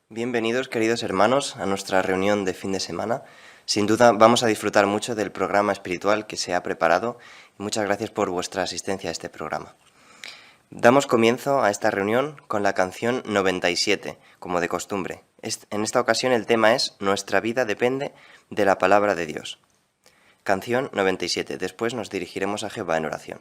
Bienvenidos, queridos hermanos, a nuestra reunión de fin de semana. Sin duda vamos a disfrutar mucho del programa espiritual que se ha preparado y muchas gracias por vuestra asistencia a este programa. Damos comienzo a esta reunión con la canción 97, como de costumbre. En esta ocasión el tema es Nuestra vida depende de la palabra de Dios. Canción 97. Después nos dirigiremos a Jehová en oración.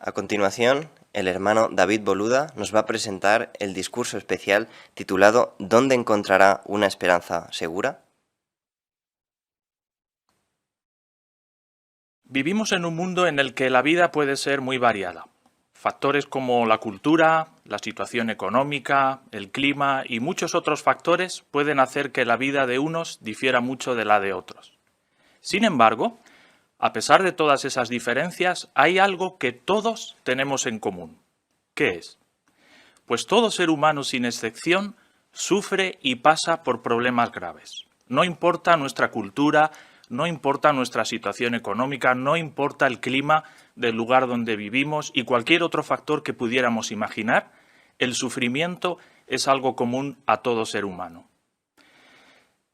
A continuación, el hermano David Boluda nos va a presentar el discurso especial titulado ¿Dónde encontrará una esperanza segura? Vivimos en un mundo en el que la vida puede ser muy variada. Factores como la cultura, la situación económica, el clima y muchos otros factores pueden hacer que la vida de unos difiera mucho de la de otros. Sin embargo, a pesar de todas esas diferencias, hay algo que todos tenemos en común. ¿Qué es? Pues todo ser humano, sin excepción, sufre y pasa por problemas graves. No importa nuestra cultura, no importa nuestra situación económica, no importa el clima del lugar donde vivimos y cualquier otro factor que pudiéramos imaginar, el sufrimiento es algo común a todo ser humano.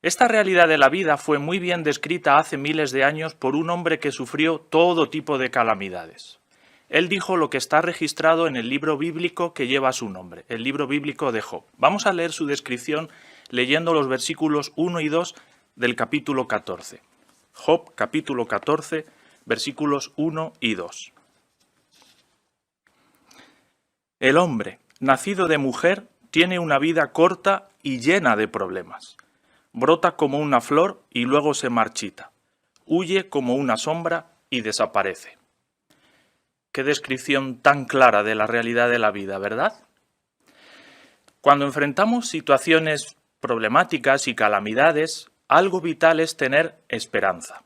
Esta realidad de la vida fue muy bien descrita hace miles de años por un hombre que sufrió todo tipo de calamidades. Él dijo lo que está registrado en el libro bíblico que lleva su nombre, el libro bíblico de Job. Vamos a leer su descripción leyendo los versículos 1 y 2 del capítulo 14. Job, capítulo 14, versículos 1 y 2. El hombre, nacido de mujer, tiene una vida corta y llena de problemas. Brota como una flor y luego se marchita. Huye como una sombra y desaparece. Qué descripción tan clara de la realidad de la vida, ¿verdad? Cuando enfrentamos situaciones problemáticas y calamidades, algo vital es tener esperanza.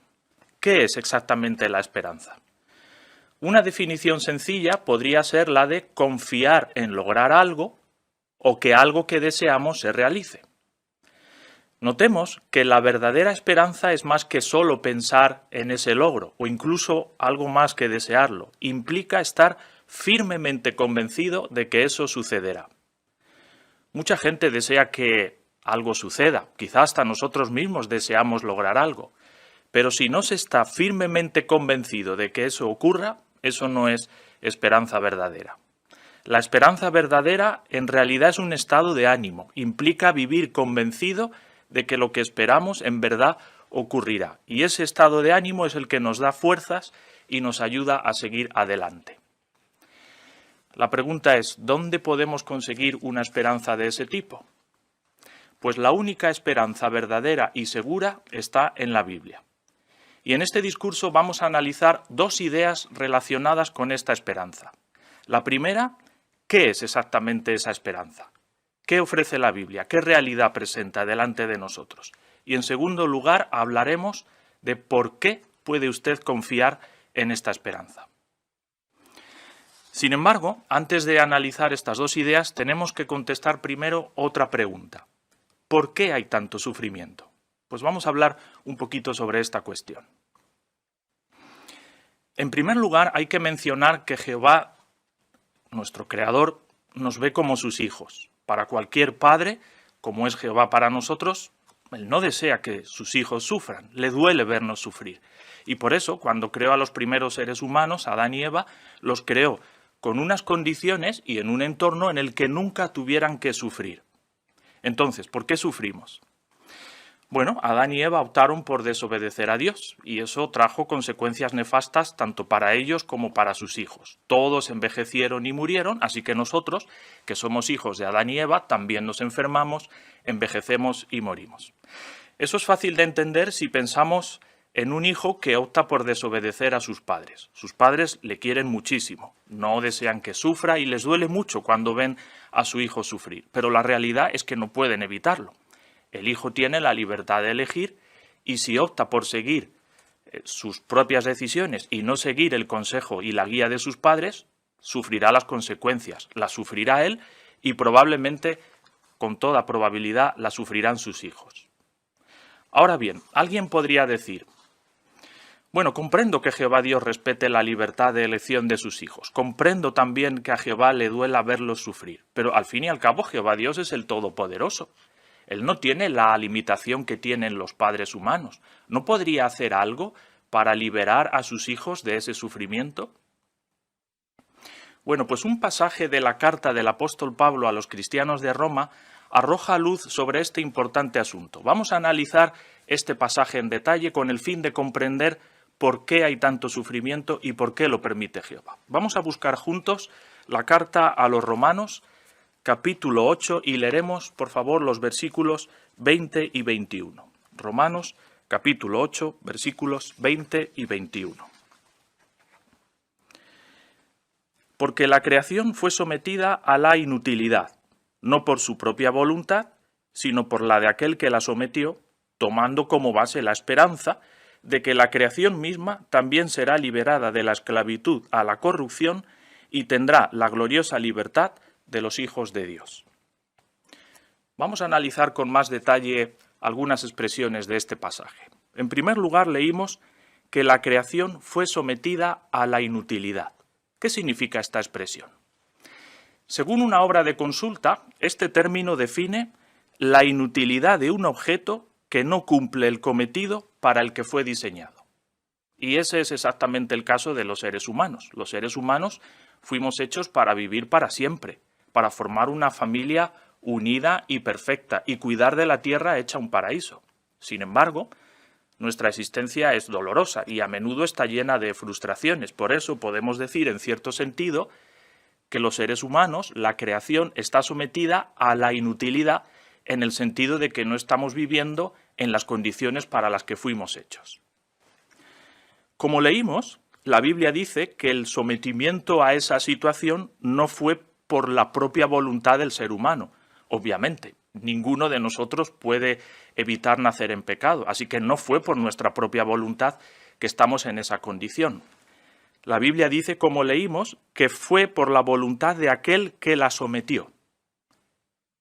¿Qué es exactamente la esperanza? Una definición sencilla podría ser la de confiar en lograr algo o que algo que deseamos se realice. Notemos que la verdadera esperanza es más que solo pensar en ese logro o incluso algo más que desearlo. Implica estar firmemente convencido de que eso sucederá. Mucha gente desea que algo suceda, quizás hasta nosotros mismos deseamos lograr algo, pero si no se está firmemente convencido de que eso ocurra, eso no es esperanza verdadera. La esperanza verdadera en realidad es un estado de ánimo, implica vivir convencido de que lo que esperamos en verdad ocurrirá. Y ese estado de ánimo es el que nos da fuerzas y nos ayuda a seguir adelante. La pregunta es, ¿dónde podemos conseguir una esperanza de ese tipo? Pues la única esperanza verdadera y segura está en la Biblia. Y en este discurso vamos a analizar dos ideas relacionadas con esta esperanza. La primera, ¿qué es exactamente esa esperanza? ¿Qué ofrece la Biblia? ¿Qué realidad presenta delante de nosotros? Y en segundo lugar, hablaremos de por qué puede usted confiar en esta esperanza. Sin embargo, antes de analizar estas dos ideas, tenemos que contestar primero otra pregunta. ¿Por qué hay tanto sufrimiento? Pues vamos a hablar un poquito sobre esta cuestión. En primer lugar, hay que mencionar que Jehová, nuestro Creador, nos ve como sus hijos. Para cualquier padre, como es Jehová para nosotros, Él no desea que sus hijos sufran, le duele vernos sufrir. Y por eso, cuando creó a los primeros seres humanos, Adán y Eva, los creó con unas condiciones y en un entorno en el que nunca tuvieran que sufrir. Entonces, ¿por qué sufrimos? Bueno, Adán y Eva optaron por desobedecer a Dios y eso trajo consecuencias nefastas tanto para ellos como para sus hijos. Todos envejecieron y murieron, así que nosotros, que somos hijos de Adán y Eva, también nos enfermamos, envejecemos y morimos. Eso es fácil de entender si pensamos en un hijo que opta por desobedecer a sus padres. Sus padres le quieren muchísimo, no desean que sufra y les duele mucho cuando ven a su hijo sufrir, pero la realidad es que no pueden evitarlo. El hijo tiene la libertad de elegir y si opta por seguir sus propias decisiones y no seguir el consejo y la guía de sus padres, sufrirá las consecuencias. Las sufrirá él y probablemente, con toda probabilidad, las sufrirán sus hijos. Ahora bien, alguien podría decir, bueno, comprendo que Jehová Dios respete la libertad de elección de sus hijos. Comprendo también que a Jehová le duela verlos sufrir. Pero al fin y al cabo Jehová Dios es el Todopoderoso. Él no tiene la limitación que tienen los padres humanos. ¿No podría hacer algo para liberar a sus hijos de ese sufrimiento? Bueno, pues un pasaje de la carta del apóstol Pablo a los cristianos de Roma arroja luz sobre este importante asunto. Vamos a analizar este pasaje en detalle con el fin de comprender por qué hay tanto sufrimiento y por qué lo permite Jehová. Vamos a buscar juntos la carta a los Romanos, capítulo 8, y leeremos, por favor, los versículos 20 y 21. Romanos, capítulo 8, versículos 20 y 21. Porque la creación fue sometida a la inutilidad, no por su propia voluntad, sino por la de aquel que la sometió, tomando como base la esperanza de que la creación misma también será liberada de la esclavitud a la corrupción y tendrá la gloriosa libertad de los hijos de Dios. Vamos a analizar con más detalle algunas expresiones de este pasaje. En primer lugar, leímos que la creación fue sometida a la inutilidad. ¿Qué significa esta expresión? Según una obra de consulta, este término define la inutilidad de un objeto que no cumple el cometido para el que fue diseñado. Y ese es exactamente el caso de los seres humanos. Los seres humanos fuimos hechos para vivir para siempre, para formar una familia unida y perfecta y cuidar de la tierra hecha un paraíso. Sin embargo, nuestra existencia es dolorosa y a menudo está llena de frustraciones. Por eso podemos decir, en cierto sentido, que los seres humanos, la creación, está sometida a la inutilidad en el sentido de que no estamos viviendo en las condiciones para las que fuimos hechos. Como leímos, la Biblia dice que el sometimiento a esa situación no fue por la propia voluntad del ser humano, obviamente. Ninguno de nosotros puede evitar nacer en pecado, así que no fue por nuestra propia voluntad que estamos en esa condición. La Biblia dice, como leímos, que fue por la voluntad de aquel que la sometió.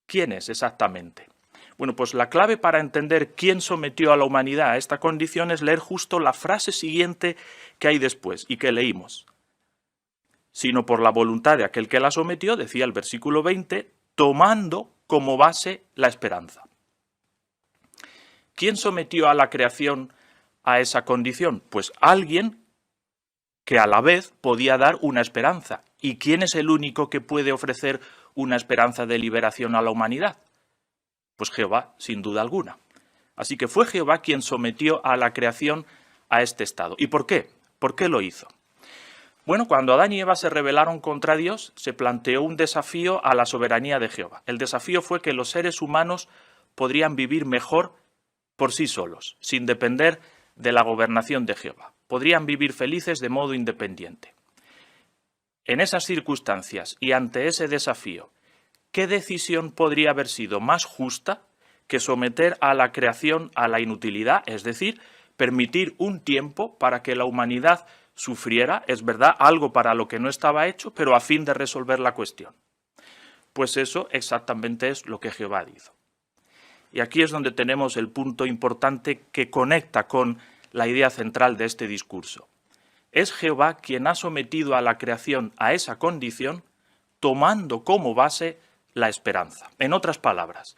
¿Quién es exactamente? Bueno, pues la clave para entender quién sometió a la humanidad a esta condición es leer justo la frase siguiente que hay después y que leímos. Sino por la voluntad de aquel que la sometió, decía el versículo 20, tomando como base la esperanza. ¿Quién sometió a la creación a esa condición? Pues alguien que a la vez podía dar una esperanza. ¿Y quién es el único que puede ofrecer una esperanza de liberación a la humanidad? Pues Jehová, sin duda alguna. Así que fue Jehová quien sometió a la creación a este estado. ¿Y por qué? ¿Por qué lo hizo? Bueno, cuando Adán y Eva se rebelaron contra Dios, se planteó un desafío a la soberanía de Jehová. El desafío fue que los seres humanos podrían vivir mejor por sí solos, sin depender de la gobernación de Jehová. Podrían vivir felices de modo independiente. En esas circunstancias y ante ese desafío, ¿qué decisión podría haber sido más justa que someter a la creación a la inutilidad? Es decir, permitir un tiempo para que la humanidad sufriera, es verdad, algo para lo que no estaba hecho, pero a fin de resolver la cuestión. Pues eso exactamente es lo que Jehová hizo. Y aquí es donde tenemos el punto importante que conecta con la idea central de este discurso. Es Jehová quien ha sometido a la creación a esa condición, tomando como base la esperanza. En otras palabras,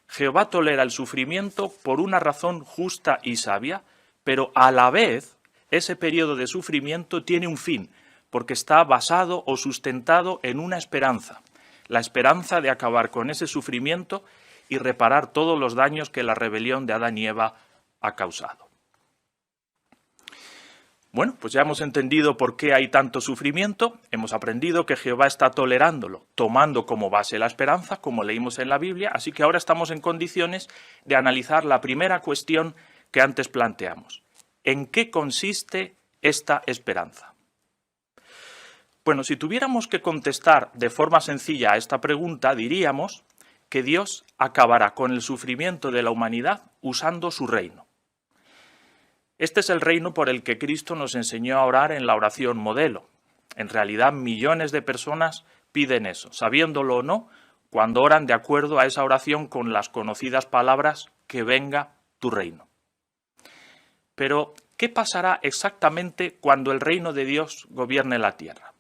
Jehová tolera el sufrimiento por una razón justa y sabia, pero a la vez ese periodo de sufrimiento tiene un fin, porque está basado o sustentado en una esperanza, la esperanza de acabar con ese sufrimiento y reparar todos los daños que la rebelión de Adán y Eva ha causado. Bueno, pues ya hemos entendido por qué hay tanto sufrimiento, hemos aprendido que Jehová está tolerándolo, tomando como base la esperanza, como leímos en la Biblia, así que ahora estamos en condiciones de analizar la primera cuestión que antes planteamos. ¿En qué consiste esta esperanza? Bueno, si tuviéramos que contestar de forma sencilla a esta pregunta, diríamos que Dios acabará con el sufrimiento de la humanidad usando su reino. Este es el reino por el que Cristo nos enseñó a orar en la oración modelo. En realidad, millones de personas piden eso, sabiéndolo o no, cuando oran de acuerdo a esa oración con las conocidas palabras «que venga tu reino». Pero, ¿qué pasará exactamente cuando el reino de Dios gobierne la tierra?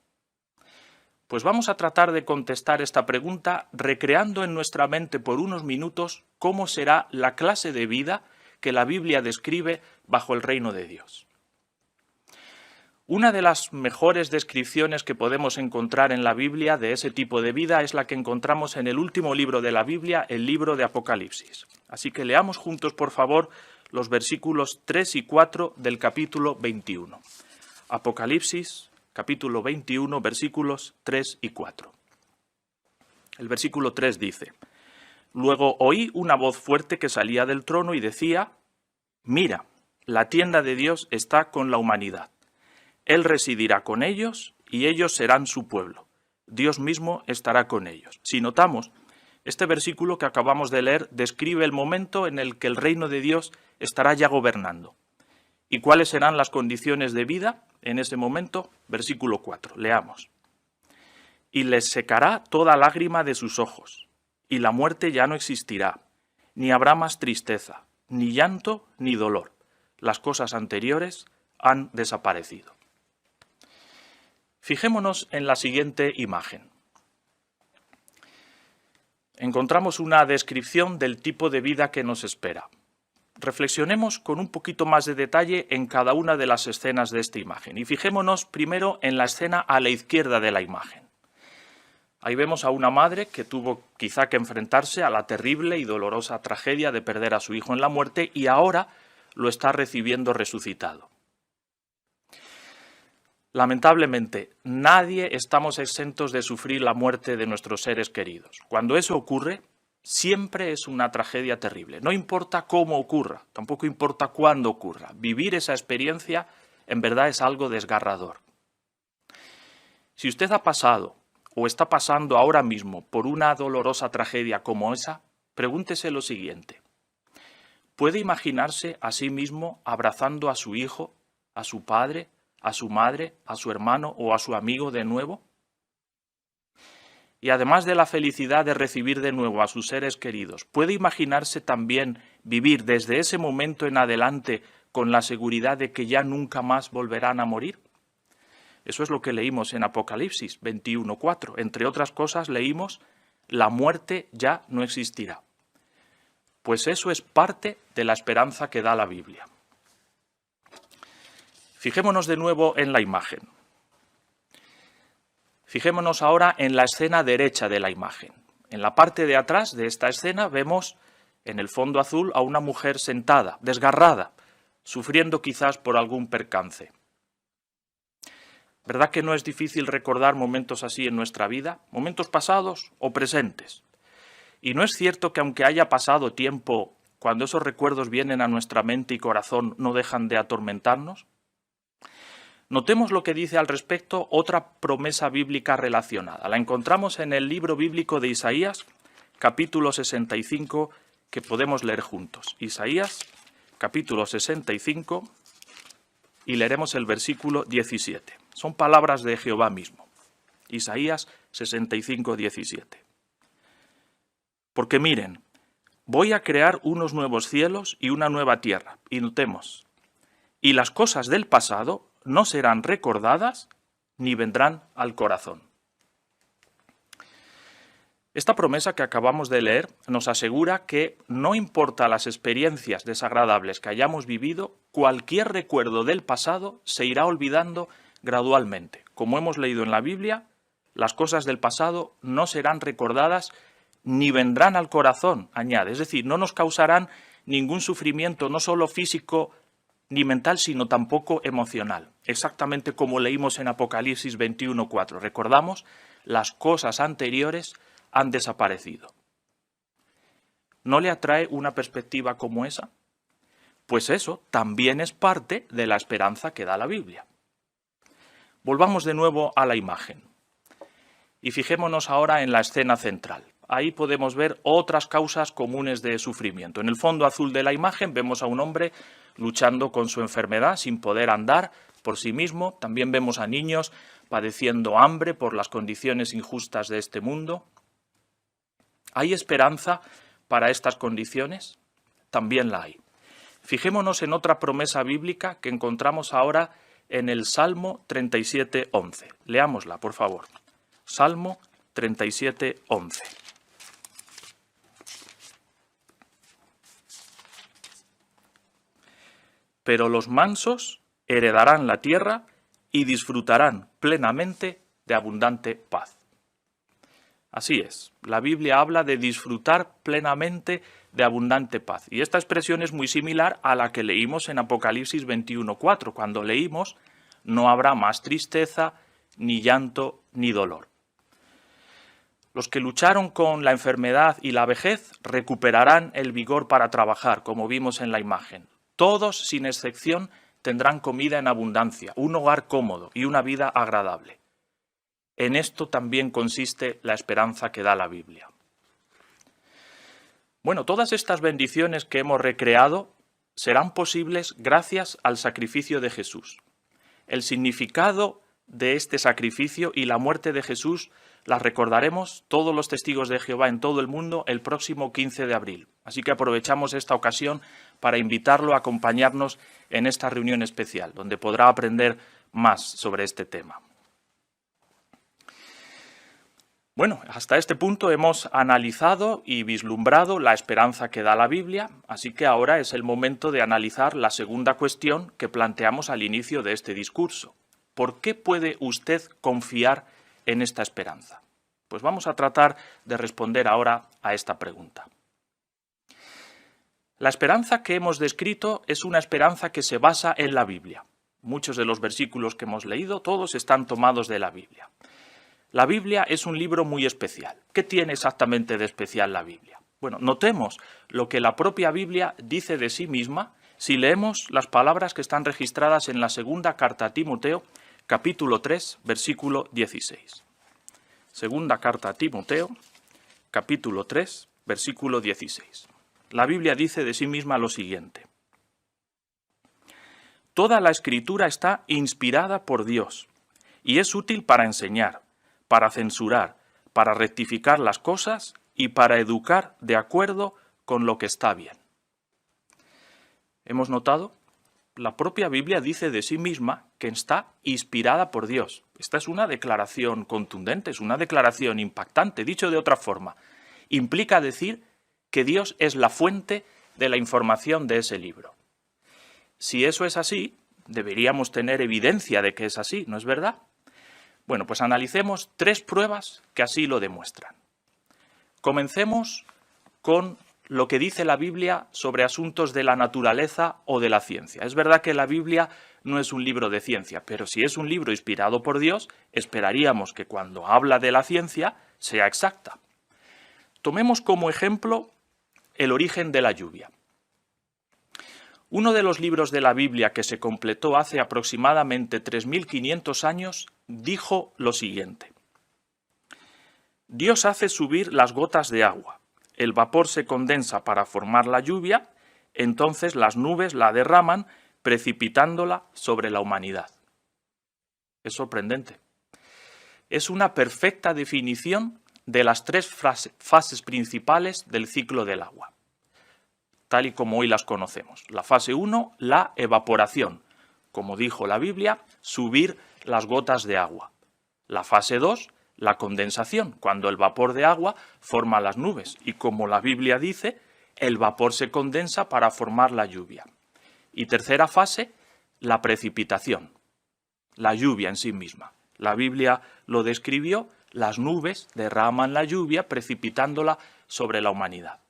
Pues vamos a tratar de contestar esta pregunta recreando en nuestra mente por unos minutos cómo será la clase de vida que la Biblia describe bajo el reino de Dios. Una de las mejores descripciones que podemos encontrar en la Biblia de ese tipo de vida es la que encontramos en el último libro de la Biblia, el libro de Apocalipsis. Así que leamos juntos, por favor, los versículos 3 y 4 del capítulo 21. Apocalipsis, capítulo 21, versículos 3 y 4. El versículo 3 dice: «Luego oí una voz fuerte que salía del trono y decía: Mira, la tienda de Dios está con la humanidad. Él residirá con ellos y ellos serán su pueblo. Dios mismo estará con ellos». Si notamos, este versículo que acabamos de leer describe el momento en el que el reino de Dios estará ya gobernando. ¿Y cuáles serán las condiciones de vida en ese momento? Versículo 4, leamos. «Y les secará toda lágrima de sus ojos, y la muerte ya no existirá, ni habrá más tristeza, ni llanto, ni dolor. Las cosas anteriores han desaparecido». Fijémonos en la siguiente imagen. Encontramos una descripción del tipo de vida que nos espera. Reflexionemos con un poquito más de detalle en cada una de las escenas de esta imagen. Y fijémonos primero en la escena a la izquierda de la imagen. Ahí vemos a una madre que tuvo quizá que enfrentarse a la terrible y dolorosa tragedia de perder a su hijo en la muerte y ahora lo está recibiendo resucitado. Lamentablemente, nadie estamos exentos de sufrir la muerte de nuestros seres queridos. Cuando eso ocurre, siempre es una tragedia terrible. No importa cómo ocurra, tampoco importa cuándo ocurra. Vivir esa experiencia en verdad es algo desgarrador. Si usted ha pasado o está pasando ahora mismo por una dolorosa tragedia como esa, pregúntese lo siguiente. ¿Puede imaginarse a sí mismo abrazando a su hijo, a su padre, a su madre, a su hermano o a su amigo de nuevo? Y además de la felicidad de recibir de nuevo a sus seres queridos, ¿puede imaginarse también vivir desde ese momento en adelante con la seguridad de que ya nunca más volverán a morir? Eso es lo que leímos en Apocalipsis 21:4. Entre otras cosas leímos, la muerte ya no existirá. Pues eso es parte de la esperanza que da la Biblia. Fijémonos de nuevo en la imagen. Fijémonos ahora en la escena derecha de la imagen. En la parte de atrás de esta escena vemos en el fondo azul a una mujer sentada, desgarrada, sufriendo quizás por algún percance. ¿Verdad que no es difícil recordar momentos así en nuestra vida? Momentos pasados o presentes. Y no es cierto que aunque haya pasado tiempo, cuando esos recuerdos vienen a nuestra mente y corazón, no dejan de atormentarnos. Notemos lo que dice al respecto otra promesa bíblica relacionada. La encontramos en el libro bíblico de Isaías, capítulo 65, que podemos leer juntos. Isaías, capítulo 65, y leeremos el versículo 17. Son palabras de Jehová mismo. Isaías 65, 17. Porque miren, voy a crear unos nuevos cielos y una nueva tierra. Y notemos, y las cosas del pasado no serán recordadas ni vendrán al corazón. Esta promesa que acabamos de leer nos asegura que no importa las experiencias desagradables que hayamos vivido, cualquier recuerdo del pasado se irá olvidando gradualmente. Como hemos leído en la Biblia, las cosas del pasado no serán recordadas ni vendrán al corazón, añade. Es decir, no nos causarán ningún sufrimiento, no solo físico ni mental, sino tampoco emocional. Exactamente como leímos en Apocalipsis 21:4. Recordamos, las cosas anteriores han desaparecido. ¿No le atrae una perspectiva como esa? Pues eso también es parte de la esperanza que da la Biblia. Volvamos de nuevo a la imagen. Y fijémonos ahora en la escena central. Ahí podemos ver otras causas comunes de sufrimiento. En el fondo azul de la imagen vemos a un hombre luchando con su enfermedad sin poder andar por sí mismo. También vemos a niños padeciendo hambre por las condiciones injustas de este mundo. ¿Hay esperanza para estas condiciones? También la hay. Fijémonos en otra promesa bíblica que encontramos ahora en el Salmo 37:11. Leámosla, por favor. Salmo 37:11. Pero los mansos heredarán la tierra y disfrutarán plenamente de abundante paz. Así es, la Biblia habla de disfrutar plenamente de abundante paz. Y esta expresión es muy similar a la que leímos en Apocalipsis 21:4, cuando leímos, no habrá más tristeza, ni llanto, ni dolor. Los que lucharon con la enfermedad y la vejez recuperarán el vigor para trabajar, como vimos en la imagen. Todos, sin excepción, tendrán comida en abundancia, un hogar cómodo y una vida agradable. En esto también consiste la esperanza que da la Biblia. Bueno, todas estas bendiciones que hemos recreado serán posibles gracias al sacrificio de Jesús. El significado de este sacrificio y la muerte de Jesús las recordaremos todos los testigos de Jehová en todo el mundo el próximo 15 de abril. Así que aprovechamos esta ocasión para invitarlo a acompañarnos en esta reunión especial, donde podrá aprender más sobre este tema. Bueno, hasta este punto hemos analizado y vislumbrado la esperanza que da la Biblia, así que ahora es el momento de analizar la segunda cuestión que planteamos al inicio de este discurso. ¿Por qué puede usted confiar en esta esperanza? Pues vamos a tratar de responder ahora a esta pregunta. La esperanza que hemos descrito es una esperanza que se basa en la Biblia. muchos de los versículos que hemos leído, todos están tomados de la Biblia. La Biblia es un libro muy especial. ¿Qué tiene exactamente de especial la Biblia? Bueno, notemos lo que la propia Biblia dice de sí misma si leemos las palabras que están registradas en la segunda carta a Timoteo, capítulo 3, versículo 16. Segunda carta a Timoteo, capítulo 3, versículo 16. La Biblia dice de sí misma lo siguiente: Toda la Escritura está inspirada por Dios y es útil para enseñar, para censurar, para rectificar las cosas y para educar de acuerdo con lo que está bien. ¿Hemos notado? La propia Biblia dice de sí misma que está inspirada por Dios. Esta es una declaración contundente, es una declaración impactante. Dicho de otra forma, implica decir que Dios es la fuente de la información de ese libro. Si eso es así, deberíamos tener evidencia de que es así, ¿no es verdad? Bueno, pues analicemos 3 pruebas que así lo demuestran. Comencemos con lo que dice la Biblia sobre asuntos de la naturaleza o de la ciencia. Es verdad que la Biblia no es un libro de ciencia, pero si es un libro inspirado por Dios, esperaríamos que cuando habla de la ciencia sea exacta. Tomemos como ejemplo el origen de la lluvia. Uno de los libros de la Biblia que se completó hace aproximadamente 3.500 años dijo lo siguiente: Dios hace subir las gotas de agua, el vapor se condensa para formar la lluvia, entonces las nubes la derraman precipitándola sobre la humanidad. Es sorprendente. Es una perfecta definición de las 3 fases principales del ciclo del agua, tal y como hoy las conocemos. La fase 1, la evaporación. Como dijo la Biblia, subir las gotas de agua. La fase 2, la condensación, cuando el vapor de agua forma las nubes. Y como la Biblia dice, el vapor se condensa para formar la lluvia. Y tercera fase, la precipitación, la lluvia en sí misma. La Biblia lo describió: las nubes derraman la lluvia precipitándola sobre la humanidad.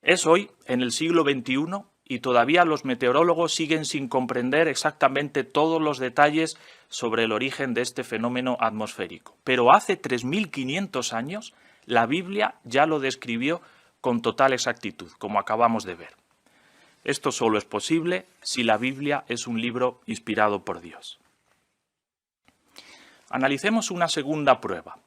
Es hoy, en el siglo XXI, y todavía los meteorólogos siguen sin comprender exactamente todos los detalles sobre el origen de este fenómeno atmosférico. Pero hace 3.500 años la Biblia ya lo describió con total exactitud, como acabamos de ver. Esto solo es posible si la Biblia es un libro inspirado por Dios. Analicemos una segunda prueba.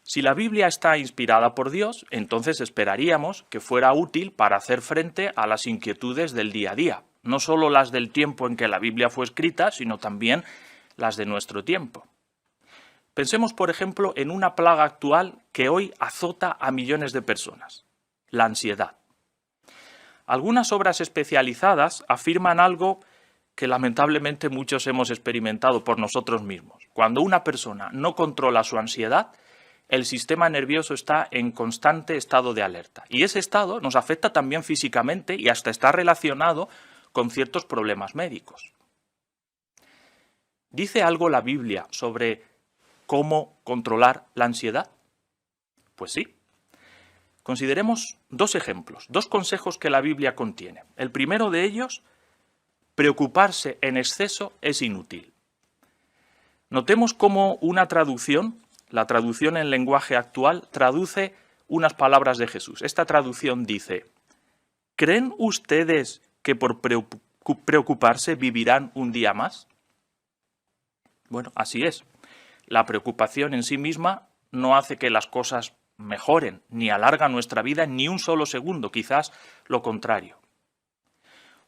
Si la Biblia está inspirada por Dios, entonces esperaríamos que fuera útil para hacer frente a las inquietudes del día a día, no solo las del tiempo en que la Biblia fue escrita, sino también las de nuestro tiempo. Pensemos, por ejemplo, en una plaga actual que hoy azota a millones de personas: la ansiedad. Algunas obras especializadas afirman algo que lamentablemente muchos hemos experimentado por nosotros mismos. Cuando una persona no controla su ansiedad, el sistema nervioso está en constante estado de alerta. Y ese estado nos afecta también físicamente y hasta está relacionado con ciertos problemas médicos. ¿Dice algo la Biblia sobre cómo controlar la ansiedad? Pues sí. Consideremos 2 ejemplos, 2 consejos que la Biblia contiene. El primero de ellos: preocuparse en exceso es inútil. Notemos cómo una traducción, la traducción en lenguaje actual, traduce unas palabras de Jesús. Esta traducción dice: ¿creen ustedes que por preocuparse vivirán un día más? Bueno, así es. La preocupación en sí misma no hace que las cosas mejoren, ni alarga nuestra vida ni un solo segundo, quizás lo contrario.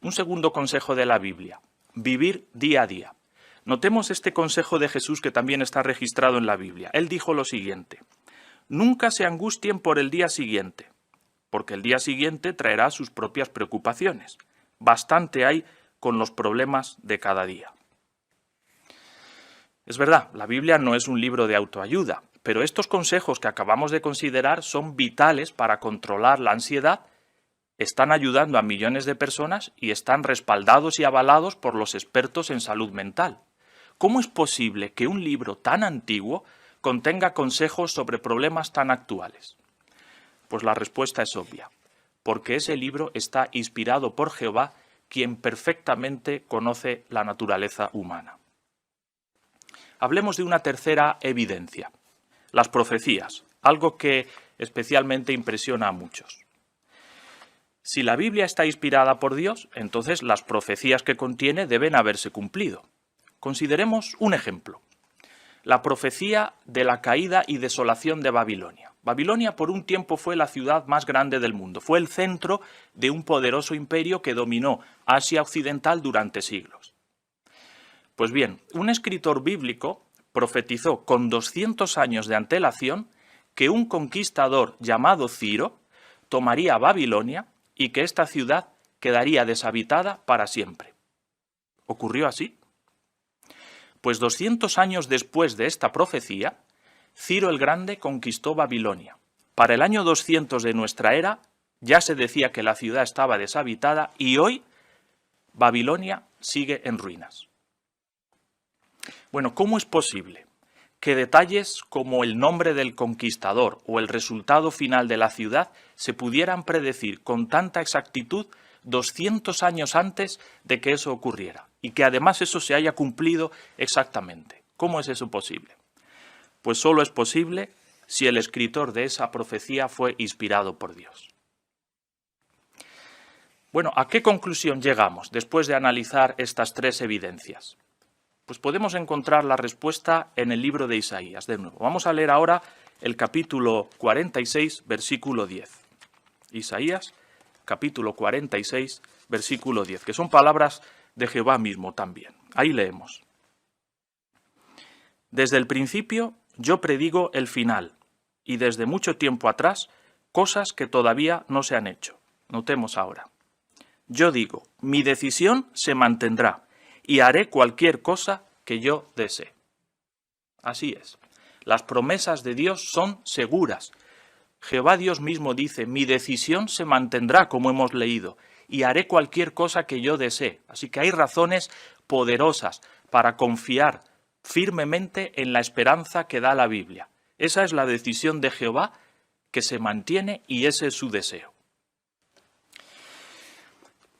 Un segundo consejo de la Biblia: vivir día a día. Notemos este consejo de Jesús que también está registrado en la Biblia. Él dijo lo siguiente: nunca se angustien por el día siguiente, porque el día siguiente traerá sus propias preocupaciones. Bastante hay con los problemas de cada día. Es verdad, la Biblia no es un libro de autoayuda, pero estos consejos que acabamos de considerar son vitales para controlar la ansiedad, están ayudando a millones de personas y están respaldados y avalados por los expertos en salud mental. ¿Cómo es posible que un libro tan antiguo contenga consejos sobre problemas tan actuales? Pues la respuesta es obvia: porque ese libro está inspirado por Jehová, quien perfectamente conoce la naturaleza humana. Hablemos de una tercera evidencia, las profecías, algo que especialmente impresiona a muchos. Si la Biblia está inspirada por Dios, entonces las profecías que contiene deben haberse cumplido. Consideremos un ejemplo. La profecía de la caída y desolación de Babilonia. Babilonia por un tiempo fue la ciudad más grande del mundo. Fue el centro de un poderoso imperio que dominó Asia Occidental durante siglos. Pues bien, un escritor bíblico profetizó con 200 años de antelación que un conquistador llamado Ciro tomaría Babilonia y que esta ciudad quedaría deshabitada para siempre. ¿Ocurrió así? Pues 200 años después de esta profecía, Ciro el Grande conquistó Babilonia. Para el año 200 de nuestra era ya se decía que la ciudad estaba deshabitada y hoy Babilonia sigue en ruinas. Bueno, ¿cómo es posible que detalles como el nombre del conquistador o el resultado final de la ciudad se pudieran predecir con tanta exactitud 200 años antes de que eso ocurriera y que además eso se haya cumplido exactamente? ¿Cómo es eso posible? Pues solo es posible si el escritor de esa profecía fue inspirado por Dios. Bueno, ¿a qué conclusión llegamos después de analizar estas tres evidencias? Pues podemos encontrar la respuesta en el libro de Isaías. De nuevo, vamos a leer ahora el capítulo 46, versículo 10. Isaías, capítulo 46, versículo 10, que son palabras de Jehová mismo también. Ahí leemos. Desde el principio yo predigo el final, y desde mucho tiempo atrás cosas que todavía no se han hecho. Notemos ahora. Yo digo, mi decisión se mantendrá, y haré cualquier cosa que yo desee. Así es. Las promesas de Dios son seguras. Jehová Dios mismo dice, mi decisión se mantendrá, como hemos leído, y haré cualquier cosa que yo desee. Así que hay razones poderosas para confiar firmemente en la esperanza que da la Biblia. Esa es la decisión de Jehová que se mantiene y ese es su deseo.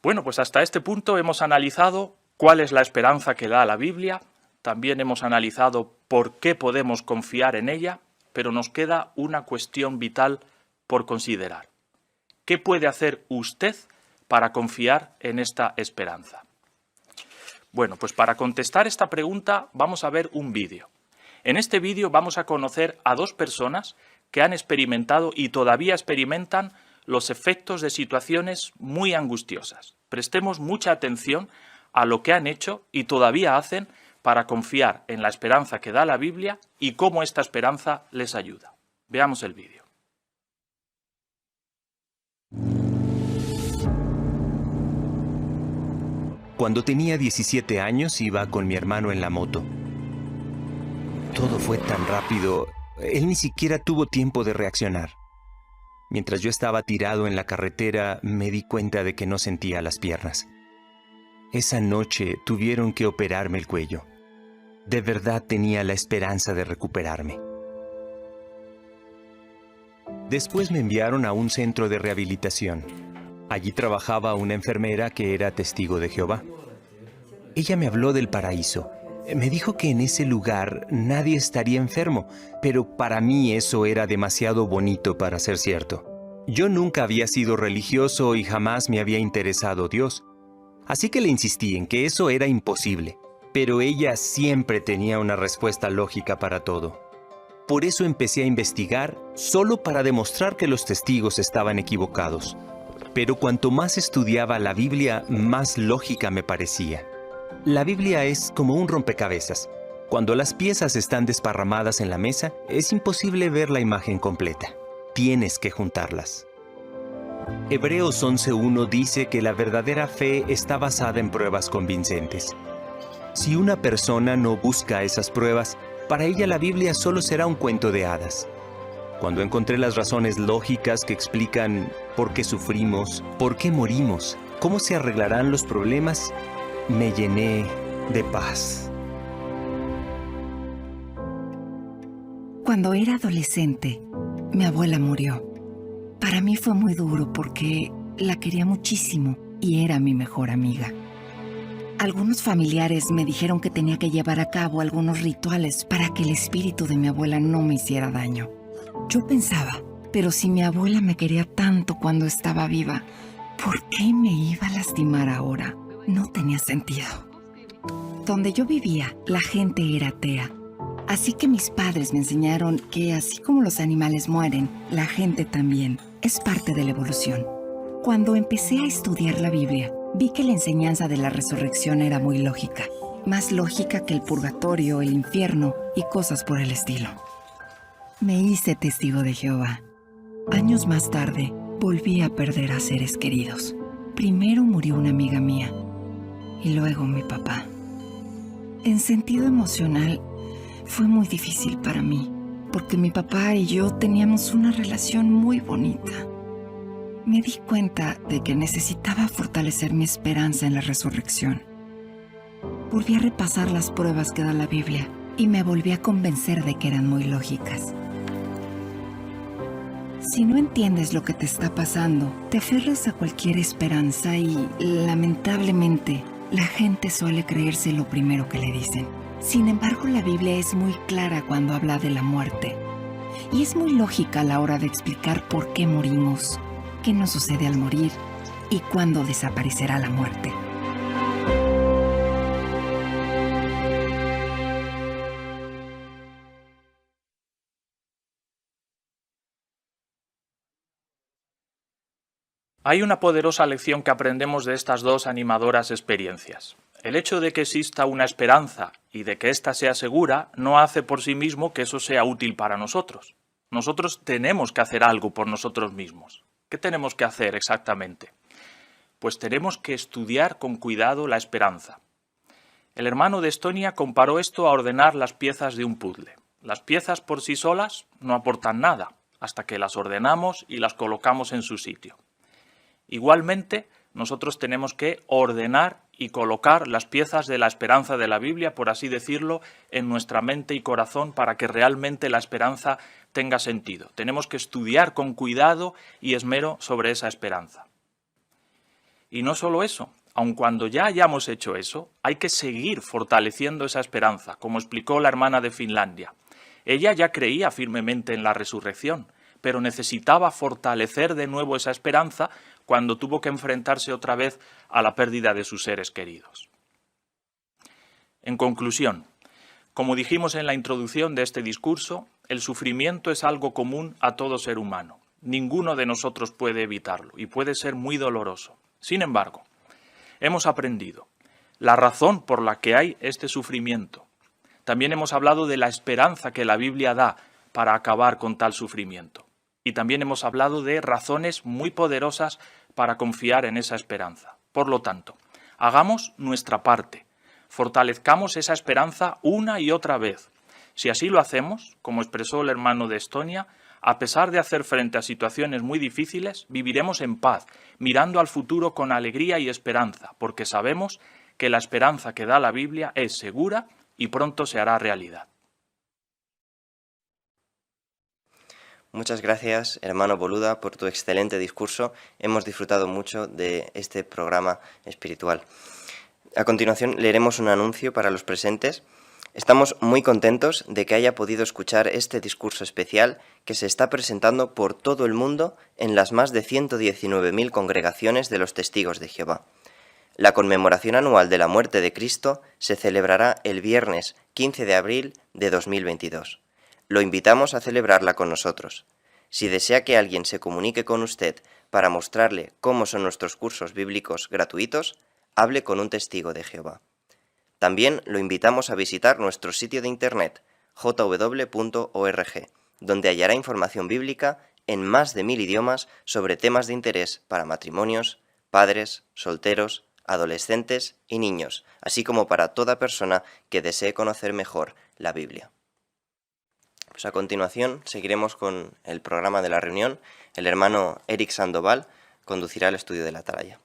Bueno, pues hasta este punto hemos analizado cuál es la esperanza que da la Biblia, también hemos analizado por qué podemos confiar en ella, pero nos queda una cuestión vital por considerar. ¿Qué puede hacer usted para confiar en esta esperanza? Bueno, pues para contestar esta pregunta vamos a ver un vídeo. En este vídeo vamos a conocer a dos personas que han experimentado y todavía experimentan los efectos de situaciones muy angustiosas. Prestemos mucha atención a lo que han hecho y todavía hacen para confiar en la esperanza que da la Biblia y cómo esta esperanza les ayuda. Veamos el vídeo. Cuando tenía 17 años iba con mi hermano en la moto. Todo fue tan rápido, él ni siquiera tuvo tiempo de reaccionar. Mientras yo estaba tirado en la carretera, me di cuenta de que no sentía las piernas. Esa noche tuvieron que operarme el cuello. De verdad tenía la esperanza de recuperarme. Después me enviaron a un centro de rehabilitación. Allí trabajaba una enfermera que era testigo de Jehová. Ella me habló del paraíso. Me dijo que en ese lugar nadie estaría enfermo, pero para mí eso era demasiado bonito para ser cierto. Yo nunca había sido religioso y jamás me había interesado Dios. Así que le insistí en que eso era imposible, pero ella siempre tenía una respuesta lógica para todo. Por eso empecé a investigar, solo para demostrar que los testigos estaban equivocados. Pero cuanto más estudiaba la Biblia, más lógica me parecía. La Biblia es como un rompecabezas. Cuando las piezas están desparramadas en la mesa, es imposible ver la imagen completa. Tienes que juntarlas. Hebreos 11:1 dice que la verdadera fe está basada en pruebas convincentes. Si una persona no busca esas pruebas, para ella la Biblia solo será un cuento de hadas. Cuando encontré las razones lógicas que explican por qué sufrimos, por qué morimos, cómo se arreglarán los problemas, me llené de paz. Cuando era adolescente, mi abuela murió. Para mí fue muy duro porque la quería muchísimo y era mi mejor amiga. Algunos familiares me dijeron que tenía que llevar a cabo algunos rituales para que el espíritu de mi abuela no me hiciera daño. Yo pensaba, pero si mi abuela me quería tanto cuando estaba viva, ¿por qué me iba a lastimar ahora? No tenía sentido. Donde yo vivía, la gente era atea. Así que mis padres me enseñaron que así como los animales mueren, la gente también. Es parte de la evolución. Cuando empecé a estudiar la Biblia, vi que la enseñanza de la resurrección era muy lógica. Más lógica que el purgatorio, el infierno y cosas por el estilo. Me hice testigo de Jehová. Años más tarde, volví a perder a seres queridos. Primero murió una amiga mía y luego mi papá. En sentido emocional, fue muy difícil para mí, porque mi papá y yo teníamos una relación muy bonita. Me di cuenta de que necesitaba fortalecer mi esperanza en la resurrección. Volví a repasar las pruebas que da la Biblia y me volví a convencer de que eran muy lógicas. Si no entiendes lo que te está pasando, te aferras a cualquier esperanza y, lamentablemente, la gente suele creerse lo primero que le dicen. Sin embargo, la Biblia es muy clara cuando habla de la muerte. Y es muy lógica a la hora de explicar por qué morimos, qué nos sucede al morir y cuándo desaparecerá la muerte. Hay una poderosa lección que aprendemos de estas dos animadoras experiencias. El hecho de que exista una esperanza y de que ésta sea segura no hace por sí mismo que eso sea útil para nosotros. Nosotros tenemos que hacer algo por nosotros mismos. ¿Qué tenemos que hacer exactamente? Pues tenemos que estudiar con cuidado la esperanza. El hermano de Estonia comparó esto a ordenar las piezas de un puzzle. Las piezas por sí solas no aportan nada, hasta que las ordenamos y las colocamos en su sitio. Igualmente, nosotros tenemos que ordenar y colocar las piezas de la esperanza de la Biblia, por así decirlo, en nuestra mente y corazón para que realmente la esperanza tenga sentido. Tenemos que estudiar con cuidado y esmero sobre esa esperanza. Y no solo eso, aun cuando ya hayamos hecho eso, hay que seguir fortaleciendo esa esperanza, como explicó la hermana de Finlandia. Ella ya creía firmemente en la resurrección, pero necesitaba fortalecer de nuevo esa esperanza cuando tuvo que enfrentarse otra vez a la pérdida de sus seres queridos. En conclusión, como dijimos en la introducción de este discurso, el sufrimiento es algo común a todo ser humano. Ninguno de nosotros puede evitarlo y puede ser muy doloroso. Sin embargo, hemos aprendido la razón por la que hay este sufrimiento. También hemos hablado de la esperanza que la Biblia da para acabar con tal sufrimiento. Y también hemos hablado de razones muy poderosas para confiar en esa esperanza. Por lo tanto, hagamos nuestra parte, fortalezcamos esa esperanza una y otra vez. Si así lo hacemos, como expresó el hermano de Estonia, a pesar de hacer frente a situaciones muy difíciles, viviremos en paz, mirando al futuro con alegría y esperanza, porque sabemos que la esperanza que da la Biblia es segura y pronto se hará realidad. Muchas gracias, hermano Boluda, por tu excelente discurso. Hemos disfrutado mucho de este programa espiritual. A continuación leeremos un anuncio para los presentes. Estamos muy contentos de que haya podido escuchar este discurso especial que se está presentando por todo el mundo en las más de 119.000 congregaciones de los Testigos de Jehová. La conmemoración anual de la muerte de Cristo se celebrará el viernes 15 de abril de 2022. Lo invitamos a celebrarla con nosotros. Si desea que alguien se comunique con usted para mostrarle cómo son nuestros cursos bíblicos gratuitos, hable con un testigo de Jehová. También lo invitamos a visitar nuestro sitio de internet jw.org, donde hallará información bíblica en más de 1000 idiomas sobre temas de interés para matrimonios, padres, solteros, adolescentes y niños, así como para toda persona que desee conocer mejor la Biblia. Pues a continuación seguiremos con el programa de la reunión. El hermano Eric Sandoval conducirá el estudio de la Atalaya.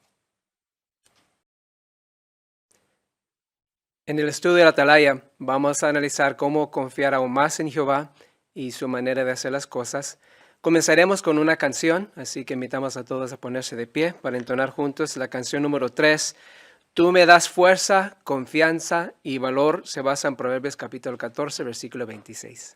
En el estudio de la Atalaya vamos a analizar cómo confiar aún más en Jehová y su manera de hacer las cosas. Comenzaremos con una canción, así que invitamos a todos a ponerse de pie para entonar juntos la canción número 3. Tú me das fuerza, confianza y valor. Se basa en Proverbios capítulo 14, versículo 26.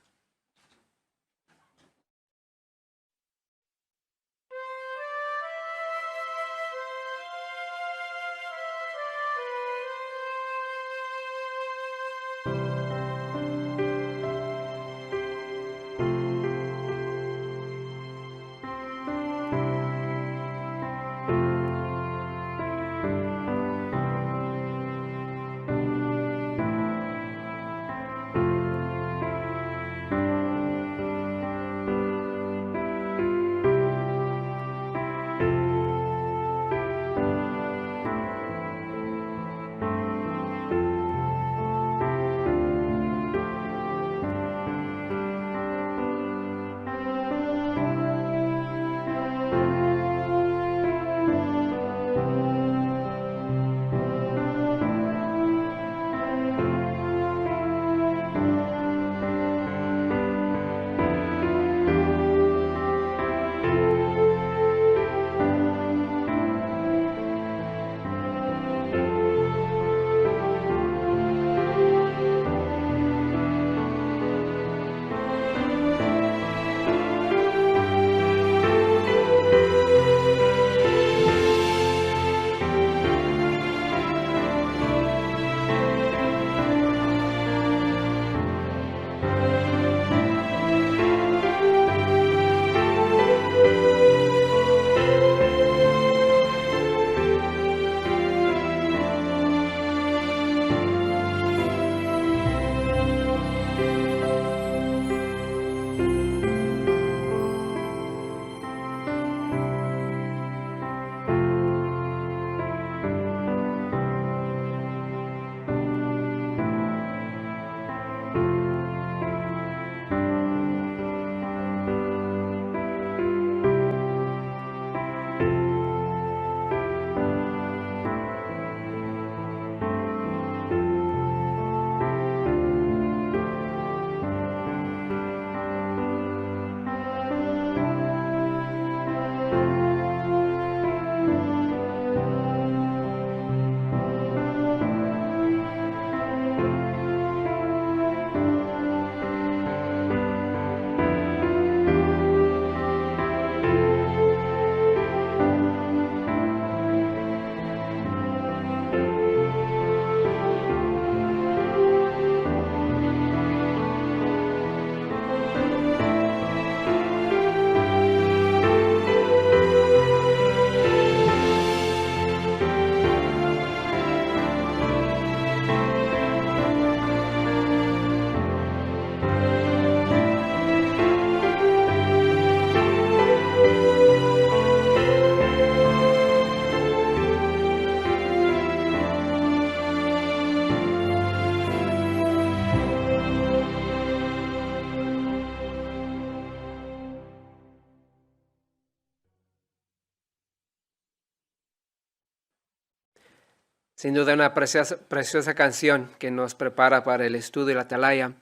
Sin duda una preciosa canción que nos prepara para el estudio de la Atalaya.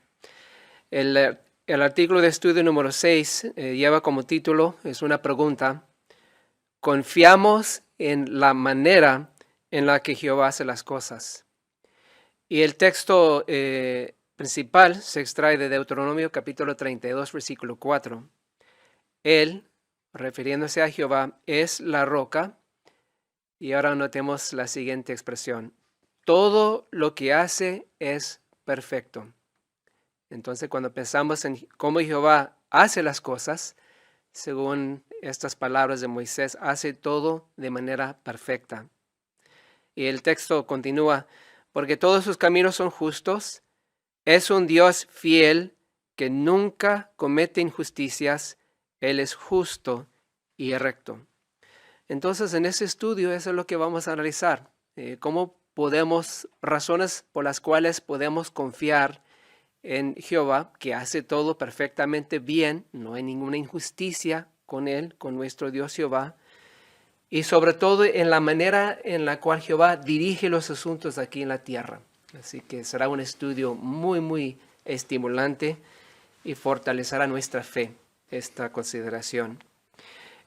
El artículo de estudio número 6 lleva como título, es una pregunta: ¿confiamos en la manera en la que Jehová hace las cosas? Y el texto principal se extrae de Deuteronomio capítulo 32, versículo 4. Él, refiriéndose a Jehová, es la roca. Y ahora notemos la siguiente expresión: todo lo que hace es perfecto. Entonces, cuando pensamos en cómo Jehová hace las cosas, según estas palabras de Moisés, hace todo de manera perfecta. Y el texto continúa: porque todos sus caminos son justos, es un Dios fiel que nunca comete injusticias, Él es justo y recto. Entonces, en ese estudio eso es lo que vamos a analizar. Razones por las cuales podemos confiar en Jehová, que hace todo perfectamente bien, no hay ninguna injusticia con Él, con nuestro Dios Jehová, y sobre todo en la manera en la cual Jehová dirige los asuntos aquí en la tierra. Así que será un estudio muy, muy estimulante y fortalecerá nuestra fe. esta consideración.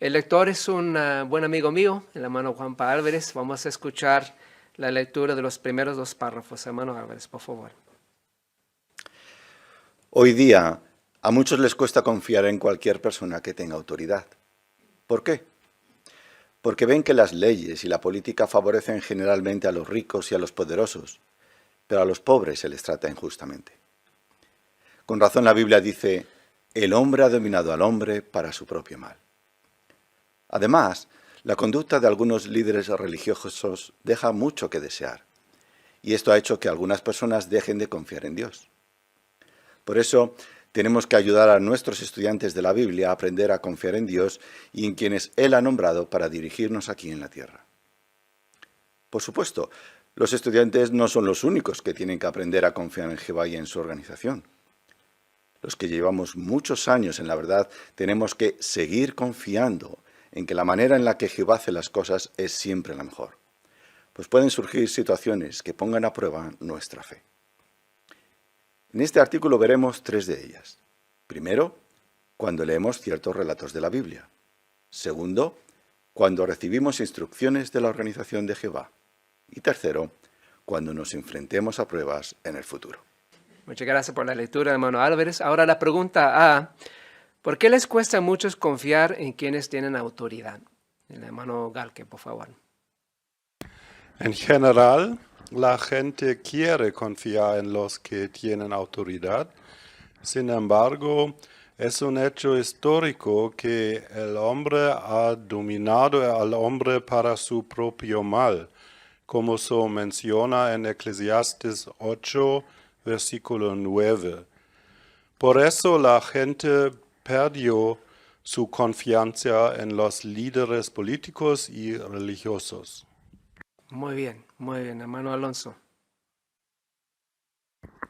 El lector es un buen amigo mío, el hermano Juanpa Álvarez. Vamos a escuchar la lectura de los primeros 2 párrafos. Hermano Álvarez, por favor. Hoy día, a muchos les cuesta confiar en cualquier persona que tenga autoridad. ¿Por qué? Porque ven que las leyes y la política favorecen generalmente a los ricos y a los poderosos, pero a los pobres se les trata injustamente. Con razón la Biblia dice, el hombre ha dominado al hombre para su propio mal. Además, la conducta de algunos líderes religiosos deja mucho que desear, y esto ha hecho que algunas personas dejen de confiar en Dios. Por eso, tenemos que ayudar a nuestros estudiantes de la Biblia a aprender a confiar en Dios y en quienes Él ha nombrado para dirigirnos aquí en la tierra. Por supuesto, los estudiantes no son los únicos que tienen que aprender a confiar en Jehová y en su organización. Los que llevamos muchos años en la verdad tenemos que seguir confiando en que la manera en la que Jehová hace las cosas es siempre la mejor, pues pueden surgir situaciones que pongan a prueba nuestra fe. En este artículo veremos 3 de ellas. Primero, cuando leemos ciertos relatos de la Biblia. Segundo, cuando recibimos instrucciones de la organización de Jehová. Y tercero, cuando nos enfrentemos a pruebas en el futuro. Muchas gracias por la lectura, hermano Álvarez. Ahora la pregunta A. ¿Por qué les cuesta a muchos confiar en quienes tienen autoridad? El hermano Galke, por favor. En general, la gente quiere confiar en los que tienen autoridad. Sin embargo, es un hecho histórico que el hombre ha dominado al hombre para su propio mal, como se menciona en Eclesiastes 8, versículo 9. Por eso la gente perdió su confianza en los líderes políticos y religiosos. Muy bien, hermano Alonso.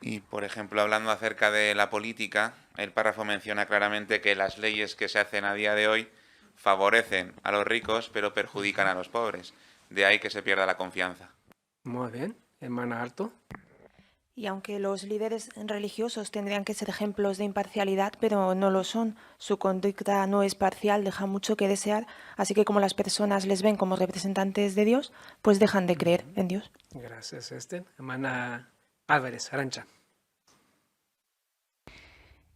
Y, por ejemplo, hablando acerca de la política, el párrafo menciona claramente que las leyes que se hacen a día de hoy favorecen a los ricos, pero perjudican a los pobres. De ahí que se pierda la confianza. Muy bien, hermana Alto. Y aunque los líderes religiosos tendrían que ser ejemplos de imparcialidad, pero no lo son, su conducta no es parcial, deja mucho que desear, así que como las personas les ven como representantes de Dios, pues dejan de creer en Dios. Gracias, hermana Álvarez, Arantxa.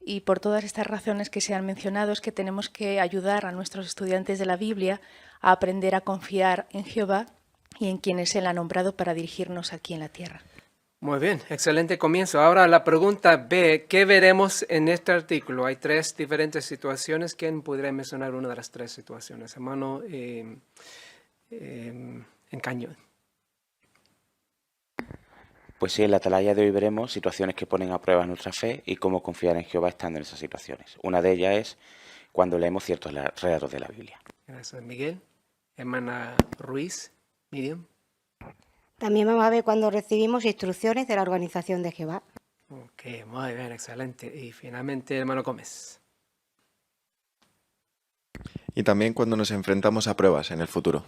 Y por todas estas razones que se han mencionado es que tenemos que ayudar a nuestros estudiantes de la Biblia a aprender a confiar en Jehová y en quienes Él ha nombrado para dirigirnos aquí en la tierra. Muy bien, excelente comienzo. Ahora la pregunta B, ¿qué veremos en este artículo? Hay 3 diferentes situaciones. ¿Quién podría mencionar una de las 3 situaciones? Hermano Encaño. Pues sí, en la atalaya de hoy veremos situaciones que ponen a prueba nuestra fe y cómo confiar en Jehová estando en esas situaciones. Una de ellas es cuando leemos ciertos relatos de la Biblia. Gracias, Miguel. Hermana Ruiz, Miriam. También vamos a ver cuando recibimos instrucciones de la organización de Jehová. Ok, muy bien, excelente. Y finalmente, hermano Gómez. Y también cuando nos enfrentamos a pruebas en el futuro.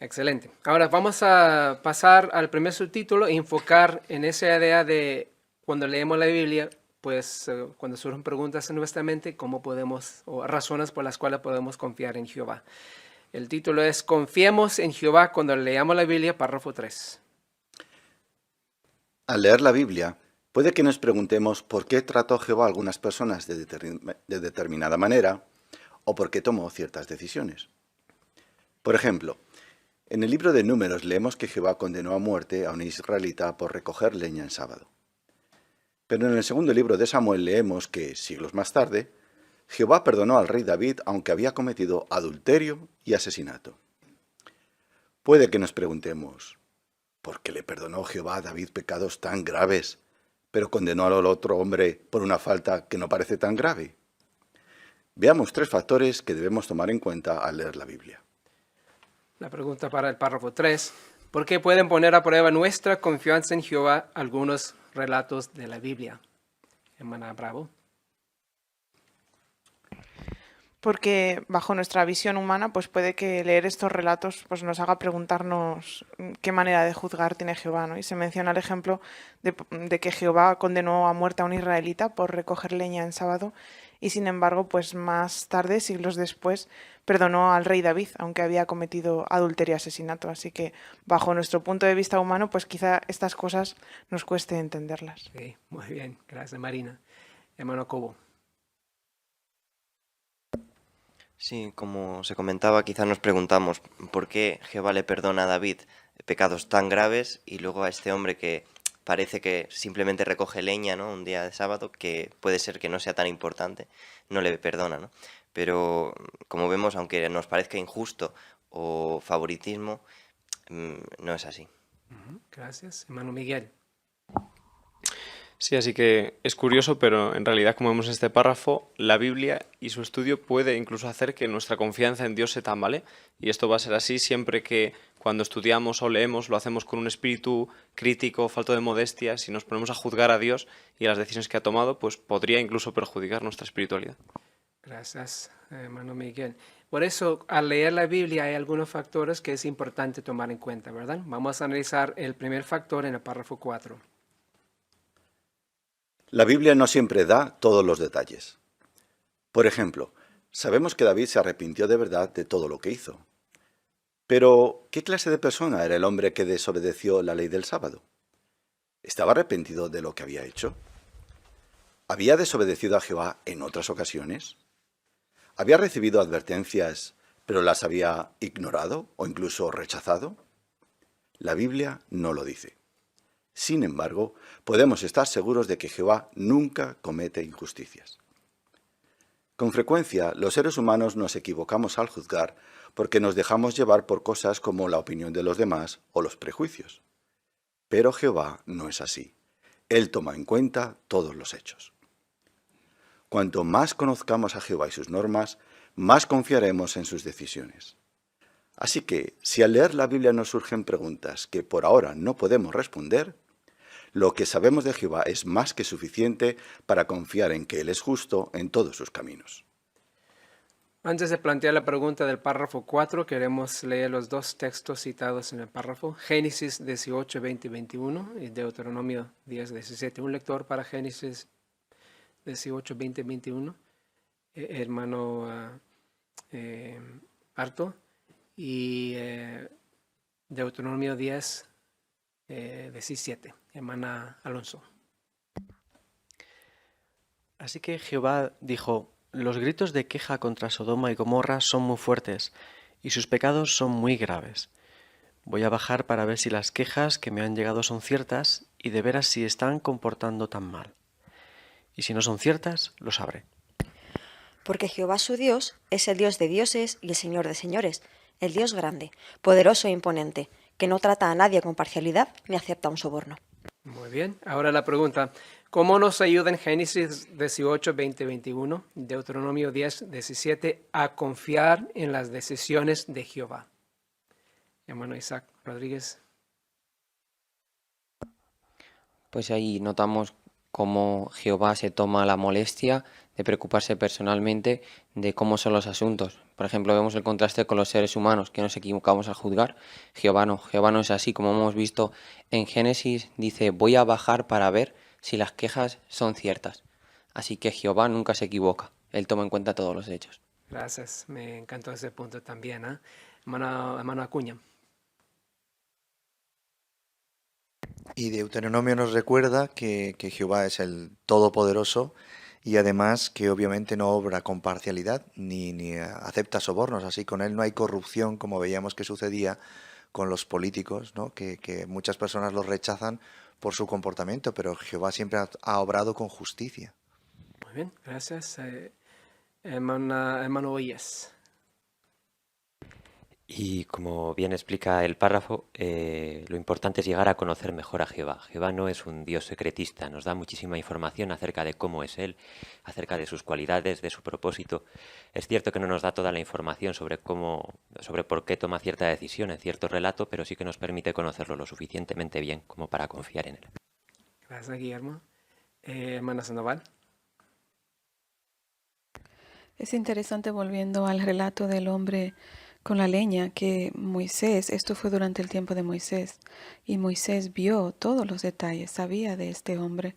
Excelente. Ahora vamos a pasar al primer subtítulo e enfocar en esa idea de cuando leemos la Biblia, pues cuando surgen preguntas en nuestra mente, cómo podemos, o razones por las cuales podemos confiar en Jehová. El título es Confiemos en Jehová cuando leamos la Biblia, párrafo 3. Al leer la Biblia, puede que nos preguntemos por qué trató Jehová a algunas personas de determinada manera o por qué tomó ciertas decisiones. Por ejemplo, en el libro de Números leemos que Jehová condenó a muerte a un israelita por recoger leña en sábado. Pero en el segundo libro de Samuel leemos que, siglos más tarde, Jehová perdonó al rey David aunque había cometido adulterio y asesinato. Puede que nos preguntemos, ¿por qué le perdonó Jehová a David pecados tan graves, pero condenó al otro hombre por una falta que no parece tan grave? Veamos 3 factores que debemos tomar en cuenta al leer la Biblia. La pregunta para el párrafo 3. ¿Por qué pueden poner a prueba nuestra confianza en Jehová algunos relatos de la Biblia? Hermana Bravo. porque bajo nuestra visión humana pues puede que leer estos relatos pues nos haga preguntarnos qué manera de juzgar tiene Jehová, ¿no? Y se menciona el ejemplo de que Jehová condenó a muerte a un israelita por recoger leña en sábado y sin embargo pues más tarde, siglos después, perdonó al rey David, aunque había cometido adulterio y asesinato. Así que bajo nuestro punto de vista humano pues quizá estas cosas nos cueste entenderlas. Sí, muy bien, gracias Marina. Hermano Cobo. Sí, como se comentaba, quizá nos preguntamos por qué Jehová le perdona a David pecados tan graves y luego a este hombre que parece que simplemente recoge leña, ¿no? Un día de sábado, que puede ser que no sea tan importante, no le perdona, ¿no? Pero como vemos, aunque nos parezca injusto o favoritismo, no es así. Gracias. Hermano Miguel. Sí, así que es curioso, pero en realidad, como vemos en este párrafo, la Biblia y su estudio puede incluso hacer que nuestra confianza en Dios se tambale, y esto va a ser así siempre que cuando estudiamos o leemos lo hacemos con un espíritu crítico, falto de modestia. Si nos ponemos a juzgar a Dios y a las decisiones que ha tomado, pues podría incluso perjudicar nuestra espiritualidad. Gracias, hermano Miguel. Por eso, al leer la Biblia hay algunos factores que es importante tomar en cuenta, ¿verdad? Vamos a analizar el primer factor en el párrafo 4. La Biblia no siempre da todos los detalles. Por ejemplo, sabemos que David se arrepintió de verdad de todo lo que hizo. Pero, ¿qué clase de persona era el hombre que desobedeció la ley del sábado? ¿Estaba arrepentido de lo que había hecho? ¿Había desobedecido a Jehová en otras ocasiones? ¿Había recibido advertencias, pero las había ignorado o incluso rechazado? La Biblia no lo dice. Sin embargo, podemos estar seguros de que Jehová nunca comete injusticias. Con frecuencia, los seres humanos nos equivocamos al juzgar porque nos dejamos llevar por cosas como la opinión de los demás o los prejuicios. Pero Jehová no es así. Él toma en cuenta todos los hechos. Cuanto más conozcamos a Jehová y sus normas, más confiaremos en sus decisiones. Así que, si al leer la Biblia nos surgen preguntas que por ahora no podemos responder, lo que sabemos de Jehová es más que suficiente para confiar en que Él es justo en todos sus caminos. Antes de plantear la pregunta del párrafo 4, queremos leer los dos textos citados en el párrafo, Génesis 18, 20 y 21 y Deuteronomio 10, 17. Un lector para Génesis 18, 20 y 21, hermano Arto, y Deuteronomio 10, 17, hermana Alonso. Así que Jehová dijo: los gritos de queja contra Sodoma y Gomorra son muy fuertes, y sus pecados son muy graves. Voy a bajar para ver si las quejas que me han llegado son ciertas, y de veras si están comportando tan mal. Y si no son ciertas, lo sabré. Porque Jehová su Dios es el Dios de dioses y el Señor de señores, el Dios grande, poderoso e imponente, que no trata a nadie con parcialidad ni acepta un soborno. Muy bien, ahora la pregunta: ¿cómo nos ayuda en Génesis 18, 20, 21, Deuteronomio 10, 17 a confiar en las decisiones de Jehová? Hermano Isaac Rodríguez. Pues ahí notamos cómo Jehová se toma la molestia de preocuparse personalmente de cómo son los asuntos. Por ejemplo, vemos el contraste con los seres humanos, que nos equivocamos al juzgar. Jehová no es así. Como hemos visto en Génesis, dice: voy a bajar para ver si las quejas son ciertas. Así que Jehová nunca se equivoca. Él toma en cuenta todos los hechos. Gracias, me encantó ese punto también, ¿eh? Hermano Acuña. Y Deuteronomio nos recuerda que Jehová es el Todopoderoso y además que obviamente no obra con parcialidad ni acepta sobornos. Así con él no hay corrupción, como veíamos que sucedía con los políticos, ¿no? Que muchas personas los rechazan por su comportamiento, pero Jehová siempre ha obrado con justicia. Muy bien, gracias. Hermano Oyes. Y como bien explica el párrafo, lo importante es llegar a conocer mejor a Jehová. Jehová no es un Dios secretista, nos da muchísima información acerca de cómo es Él, acerca de sus cualidades, de su propósito. Es cierto que no nos da toda la información sobre por qué toma cierta decisión en cierto relato, pero sí que nos permite conocerlo lo suficientemente bien como para confiar en Él. Gracias, Guillermo. Hermana Sandoval. Es interesante, volviendo al relato del hombre con la leña, que Moisés, esto fue durante el tiempo de Moisés, y Moisés vio todos los detalles, sabía de este hombre,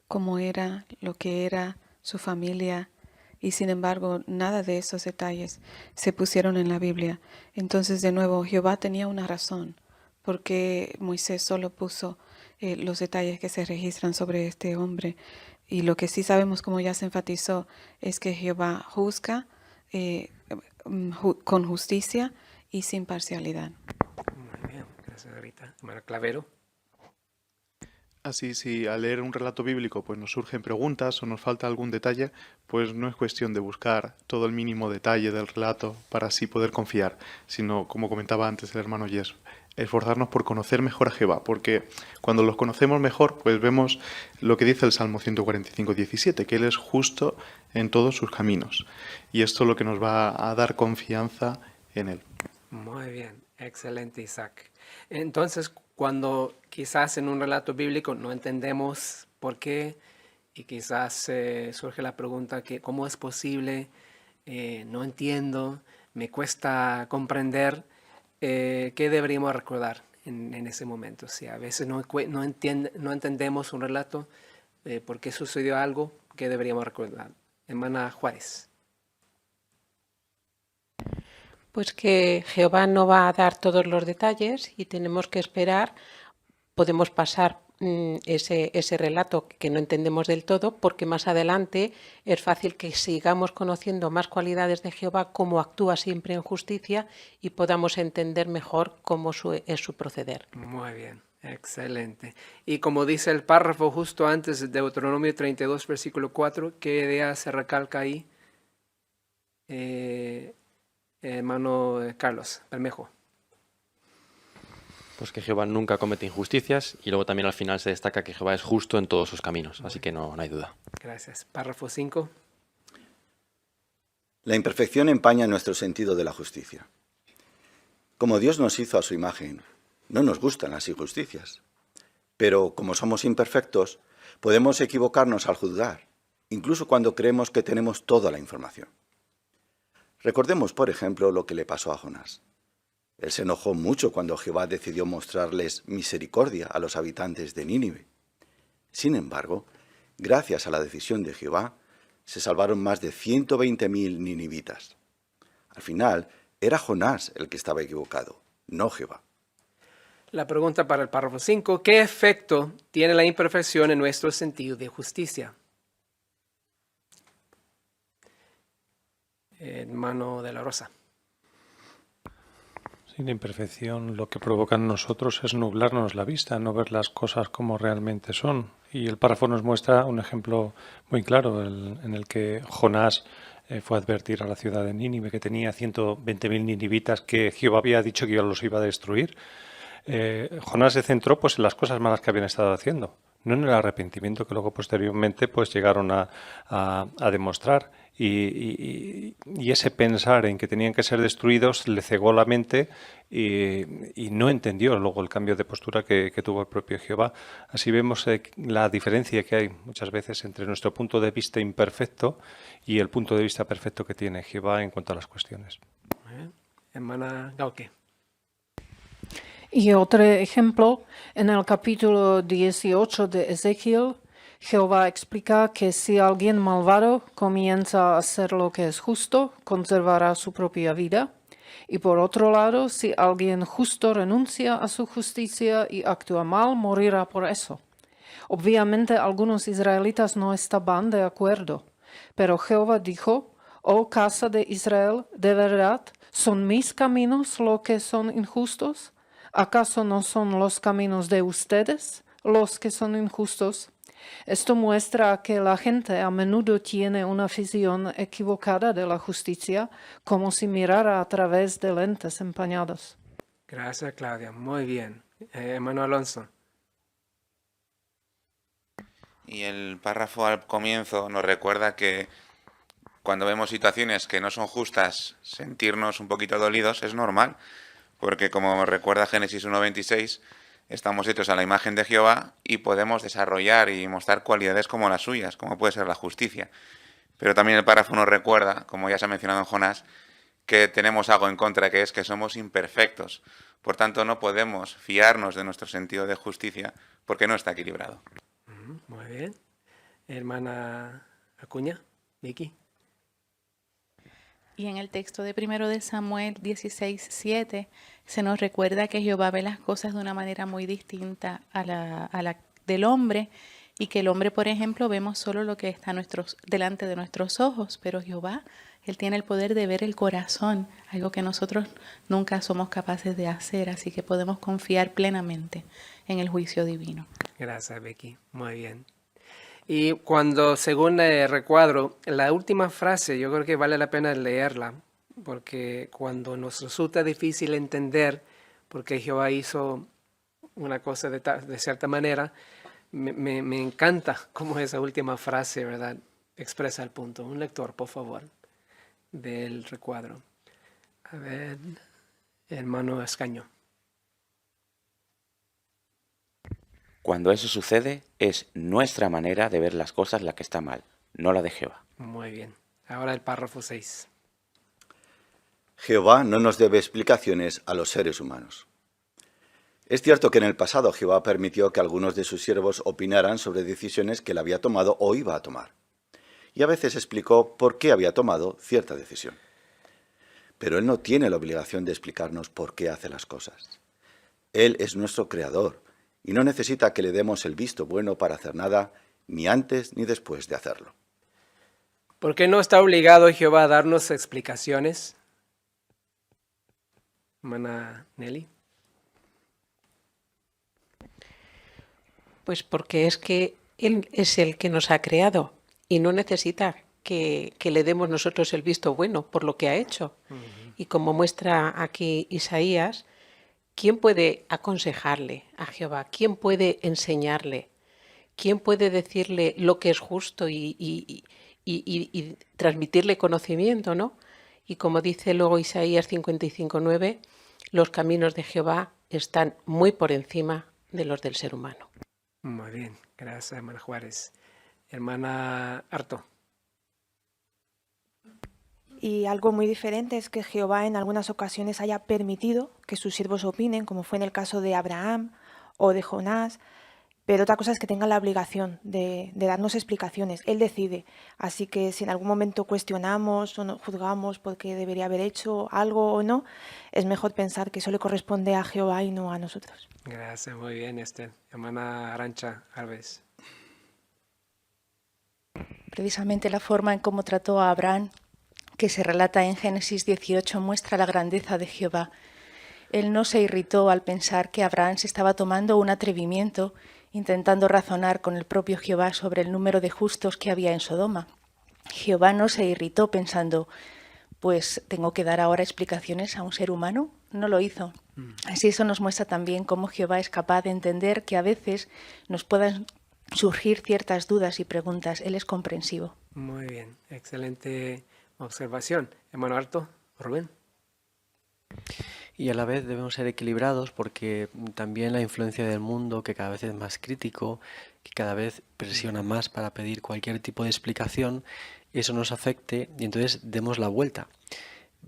cómo era, lo que era, su familia, y sin embargo nada de esos detalles se pusieron en la Biblia. Entonces, de nuevo, Jehová tenía una razón, porque Moisés solo puso los detalles que se registran sobre este hombre. Y lo que sí sabemos, como ya se enfatizó, es que Jehová juzga con justicia y sin parcialidad. Muy bien, gracias Rita. Hermano Clavero. Así, si al leer un relato bíblico pues nos surgen preguntas o nos falta algún detalle, pues no es cuestión de buscar todo el mínimo detalle del relato para así poder confiar, sino, como comentaba antes el hermano Yes, esforzarnos por conocer mejor a Jehová, porque cuando los conocemos mejor, pues vemos lo que dice el Salmo 145:17, que Él es justo en todos sus caminos. Y esto es lo que nos va a dar confianza en Él. Muy bien, excelente, Isaac. Entonces, cuando quizás en un relato bíblico no entendemos por qué, y quizás surge la pregunta que ¿cómo es posible? No entiendo, me cuesta comprender. ¿Qué deberíamos recordar en ese momento? Si a veces no entendemos un relato, ¿por qué sucedió algo? ¿Qué deberíamos recordar? Hermana Juárez. Pues que Jehová no va a dar todos los detalles y tenemos que esperar. Podemos pasar ese relato que no entendemos del todo, porque más adelante es fácil que sigamos conociendo más cualidades de Jehová, cómo actúa siempre en justicia, y podamos entender mejor cómo es su proceder. Muy bien, excelente. Y como dice el párrafo justo antes de Deuteronomio 32, versículo 4, ¿qué idea se recalca ahí? Hermano Carlos Bermejo. Pues que Jehová nunca comete injusticias, y luego también al final se destaca que Jehová es justo en todos sus caminos, así que no hay duda. Gracias. Párrafo 5. La imperfección empaña nuestro sentido de la justicia. Como Dios nos hizo a su imagen, no nos gustan las injusticias. Pero como somos imperfectos, podemos equivocarnos al juzgar, incluso cuando creemos que tenemos toda la información. Recordemos, por ejemplo, lo que le pasó a Jonás. Él se enojó mucho cuando Jehová decidió mostrarles misericordia a los habitantes de Nínive. Sin embargo, gracias a la decisión de Jehová, se salvaron más de 120.000 ninivitas. Al final, era Jonás el que estaba equivocado, no Jehová. La pregunta para el párrafo 5, ¿qué efecto tiene la imperfección en nuestro sentido de justicia? Hermano de la Rosa. Sin imperfección, lo que provoca en nosotros es nublarnos la vista, no ver las cosas como realmente son. Y el párrafo nos muestra un ejemplo muy claro en el que Jonás fue a advertir a la ciudad de Nínive que tenía 120.000 ninivitas que Jehová había dicho que los iba a destruir. Jonás se centró pues en las cosas malas que habían estado haciendo, no en el arrepentimiento que luego posteriormente pues llegaron a demostrar. Y ese pensar en que tenían que ser destruidos le cegó la mente y no entendió luego el cambio de postura que tuvo el propio Jehová. Así vemos la diferencia que hay muchas veces entre nuestro punto de vista imperfecto y el punto de vista perfecto que tiene Jehová en cuanto a las cuestiones. Hermana Gauque. Y otro ejemplo, en el capítulo 18 de Ezequiel, Jehová explica que si alguien malvado comienza a hacer lo que es justo, conservará su propia vida. Y por otro lado, si alguien justo renuncia a su justicia y actúa mal, morirá por eso. Obviamente algunos israelitas no estaban de acuerdo, pero Jehová dijo: «Oh casa de Israel, ¿de verdad son mis caminos los que son injustos? ¿Acaso no son los caminos de ustedes los que son injustos?» Esto muestra que la gente a menudo tiene una visión equivocada de la justicia, como si mirara a través de lentes empañados. Gracias, Claudia. Muy bien. Hermano Alonso. Y el párrafo al comienzo nos recuerda que cuando vemos situaciones que no son justas, sentirnos un poquito dolidos es normal, porque como recuerda Génesis 1:26, estamos hechos a la imagen de Jehová y podemos desarrollar y mostrar cualidades como las suyas, como puede ser la justicia. Pero también el párrafo nos recuerda, como ya se ha mencionado en Jonás, que tenemos algo en contra, que es que somos imperfectos. Por tanto, no podemos fiarnos de nuestro sentido de justicia porque no está equilibrado. Muy bien. Hermana Acuña, Vicky. Y en el texto de 1 de Samuel 16:7 se nos recuerda que Jehová ve las cosas de una manera muy distinta a la del hombre, y que el hombre, por ejemplo, vemos solo lo que está delante de nuestros ojos, pero Jehová, Él tiene el poder de ver el corazón, algo que nosotros nunca somos capaces de hacer, así que podemos confiar plenamente en el juicio divino. Gracias, Becky. Muy bien. Y cuando, según el recuadro, la última frase, yo creo que vale la pena leerla, porque cuando nos resulta difícil entender por qué Jehová hizo una cosa de cierta manera, me encanta cómo esa última frase, ¿verdad?, expresa el punto. Un lector, por favor, del recuadro. A ver, hermano Escaño. Cuando eso sucede, es nuestra manera de ver las cosas la que está mal, no la de Jehová. Muy bien. Ahora el párrafo 6. Jehová no nos debe explicaciones a los seres humanos. Es cierto que en el pasado Jehová permitió que algunos de sus siervos opinaran sobre decisiones que él había tomado o iba a tomar. Y a veces explicó por qué había tomado cierta decisión. Pero él no tiene la obligación de explicarnos por qué hace las cosas. Él es nuestro creador y no necesita que le demos el visto bueno para hacer nada, ni antes ni después de hacerlo. ¿Por qué no está obligado Jehová a darnos explicaciones? Hermana Nelly. Pues porque es que Él es el que nos ha creado y no necesita que le demos nosotros el visto bueno por lo que ha hecho. Y como muestra aquí Isaías, ¿quién puede aconsejarle a Jehová? ¿Quién puede enseñarle? ¿Quién puede decirle lo que es justo y transmitirle conocimiento, ¿no? Y como dice luego Isaías 55:9, los caminos de Jehová están muy por encima de los del ser humano. Muy bien, gracias, hermana Juárez. Hermana Harto. Y algo muy diferente es que Jehová en algunas ocasiones haya permitido que sus siervos opinen, como fue en el caso de Abraham o de Jonás, pero otra cosa es que tenga la obligación de darnos explicaciones. Él decide, así que si en algún momento cuestionamos o no juzgamos porque debería haber hecho algo o no, es mejor pensar que eso le corresponde a Jehová y no a nosotros. Gracias, muy bien, Esther. Hermana Arancha Alves. Precisamente la forma en cómo trató a Abraham, que se relata en Génesis 18, muestra la grandeza de Jehová. Él no se irritó al pensar que Abraham se estaba tomando un atrevimiento intentando razonar con el propio Jehová sobre el número de justos que había en Sodoma. Jehová no se irritó pensando, pues tengo que dar ahora explicaciones a un ser humano. No lo hizo. Así eso nos muestra también cómo Jehová es capaz de entender que a veces nos puedan surgir ciertas dudas y preguntas. Él es comprensivo. Muy bien, excelente observación. Hermano Harto, Rubén. Y a la vez debemos ser equilibrados porque también la influencia del mundo, que cada vez es más crítico, que cada vez presiona más para pedir cualquier tipo de explicación, eso nos afecte y entonces demos la vuelta.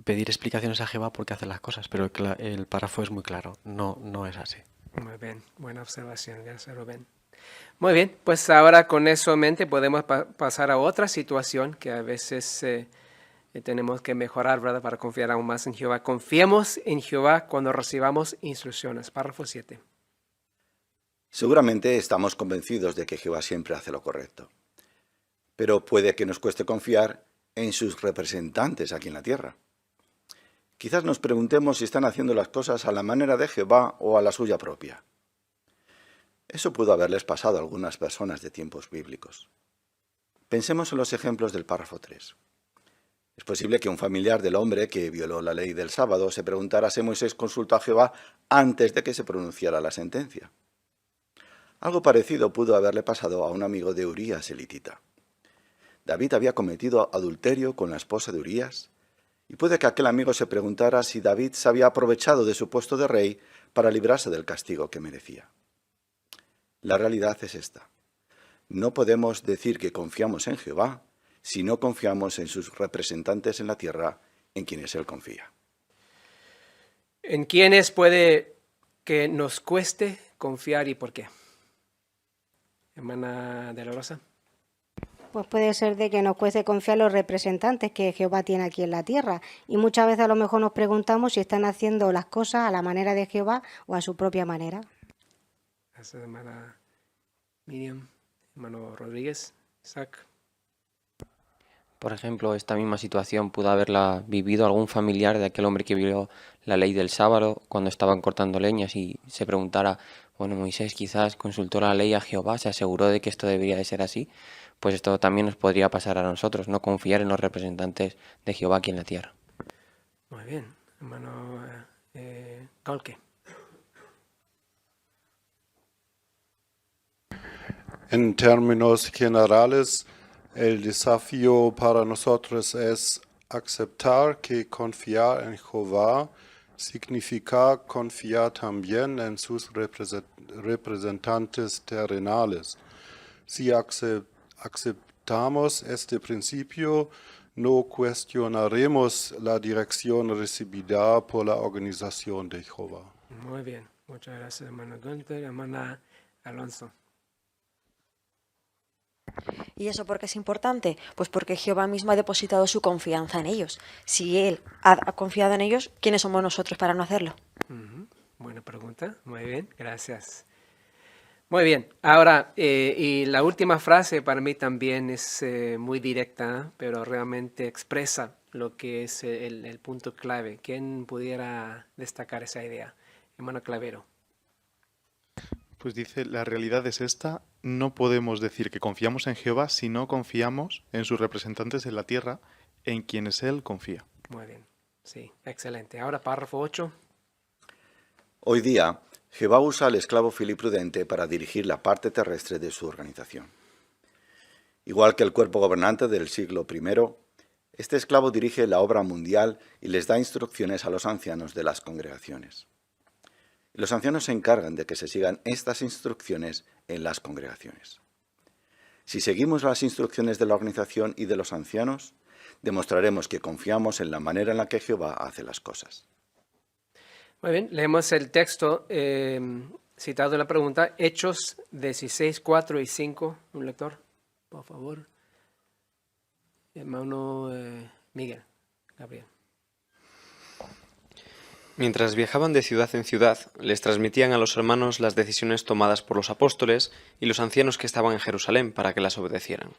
Pedir explicaciones a Jehová porque hace las cosas, pero el párrafo es muy claro, no es así. Muy bien, buena observación, gracias Rubén. Muy bien, pues ahora con eso en mente podemos pasar a otra situación que a veces tenemos que mejorar, ¿verdad?, para confiar aún más en Jehová. Confiemos en Jehová cuando recibamos instrucciones. Párrafo 7. Seguramente estamos convencidos de que Jehová siempre hace lo correcto, pero puede que nos cueste confiar en sus representantes aquí en la tierra. Quizás nos preguntemos si están haciendo las cosas a la manera de Jehová o a la suya propia. Eso pudo haberles pasado a algunas personas de tiempos bíblicos. Pensemos en los ejemplos del párrafo 3. Es posible que un familiar del hombre que violó la ley del sábado se preguntara si Moisés consultó a Jehová antes de que se pronunciara la sentencia. Algo parecido pudo haberle pasado a un amigo de Urías elitita. David había cometido adulterio con la esposa de Urías, y puede que aquel amigo se preguntara si David se había aprovechado de su puesto de rey para librarse del castigo que merecía. La realidad es esta. No podemos decir que confiamos en Jehová si no confiamos en sus representantes en la tierra, en quienes Él confía. ¿En quiénes puede que nos cueste confiar y por qué? Hermana de la Rosa. Pues puede ser de que nos cueste confiar en los representantes que Jehová tiene aquí en la tierra. Y muchas veces a lo mejor nos preguntamos si están haciendo las cosas a la manera de Jehová o a su propia manera. Gracias, hermana Miriam. Hermano Rodríguez. Isaac. Por ejemplo, esta misma situación pudo haberla vivido algún familiar de aquel hombre que violó la ley del sábado cuando estaban cortando leñas y se preguntara, bueno, Moisés quizás consultó la ley a Jehová, se aseguró de que esto debería de ser así. Pues esto también nos podría pasar a nosotros, no confiar en los representantes de Jehová aquí en la tierra. Muy bien, hermano Golke. En términos generales, el desafío para nosotros es aceptar que confiar en Jehová significa confiar también en sus representantes terrenales. Si aceptamos este principio, no cuestionaremos la dirección recibida por la organización de Jehová. Muy bien, muchas gracias, hermano Gunther. Hermana Alonso. ¿Y eso por qué es importante? Pues porque Jehová mismo ha depositado su confianza en ellos. Si Él ha confiado en ellos, ¿quiénes somos nosotros para no hacerlo? Buena pregunta, muy bien, gracias. Muy bien, ahora, y la última frase para mí también es muy directa, pero realmente expresa lo que es el punto clave. ¿Quién pudiera destacar esa idea? Hermano Clavero. Pues dice, la realidad es esta, no podemos decir que confiamos en Jehová si no confiamos en sus representantes en la tierra, en quienes Él confía. Muy bien, sí, excelente. Ahora párrafo 8. Hoy día, Jehová usa al esclavo fiel y prudente para dirigir la parte terrestre de su organización. Igual que el cuerpo gobernante del siglo I, este esclavo dirige la obra mundial y les da instrucciones a los ancianos de las congregaciones. Los ancianos se encargan de que se sigan estas instrucciones en las congregaciones. Si seguimos las instrucciones de la organización y de los ancianos, demostraremos que confiamos en la manera en la que Jehová hace las cosas. Muy bien, leemos el texto citado en la pregunta, Hechos 16, 4 y 5. Un lector, por favor. Hermano Miguel, Gabriel. Mientras viajaban de ciudad en ciudad, les transmitían a los hermanos las decisiones tomadas por los apóstoles y los ancianos que estaban en Jerusalén para que las obedecieran.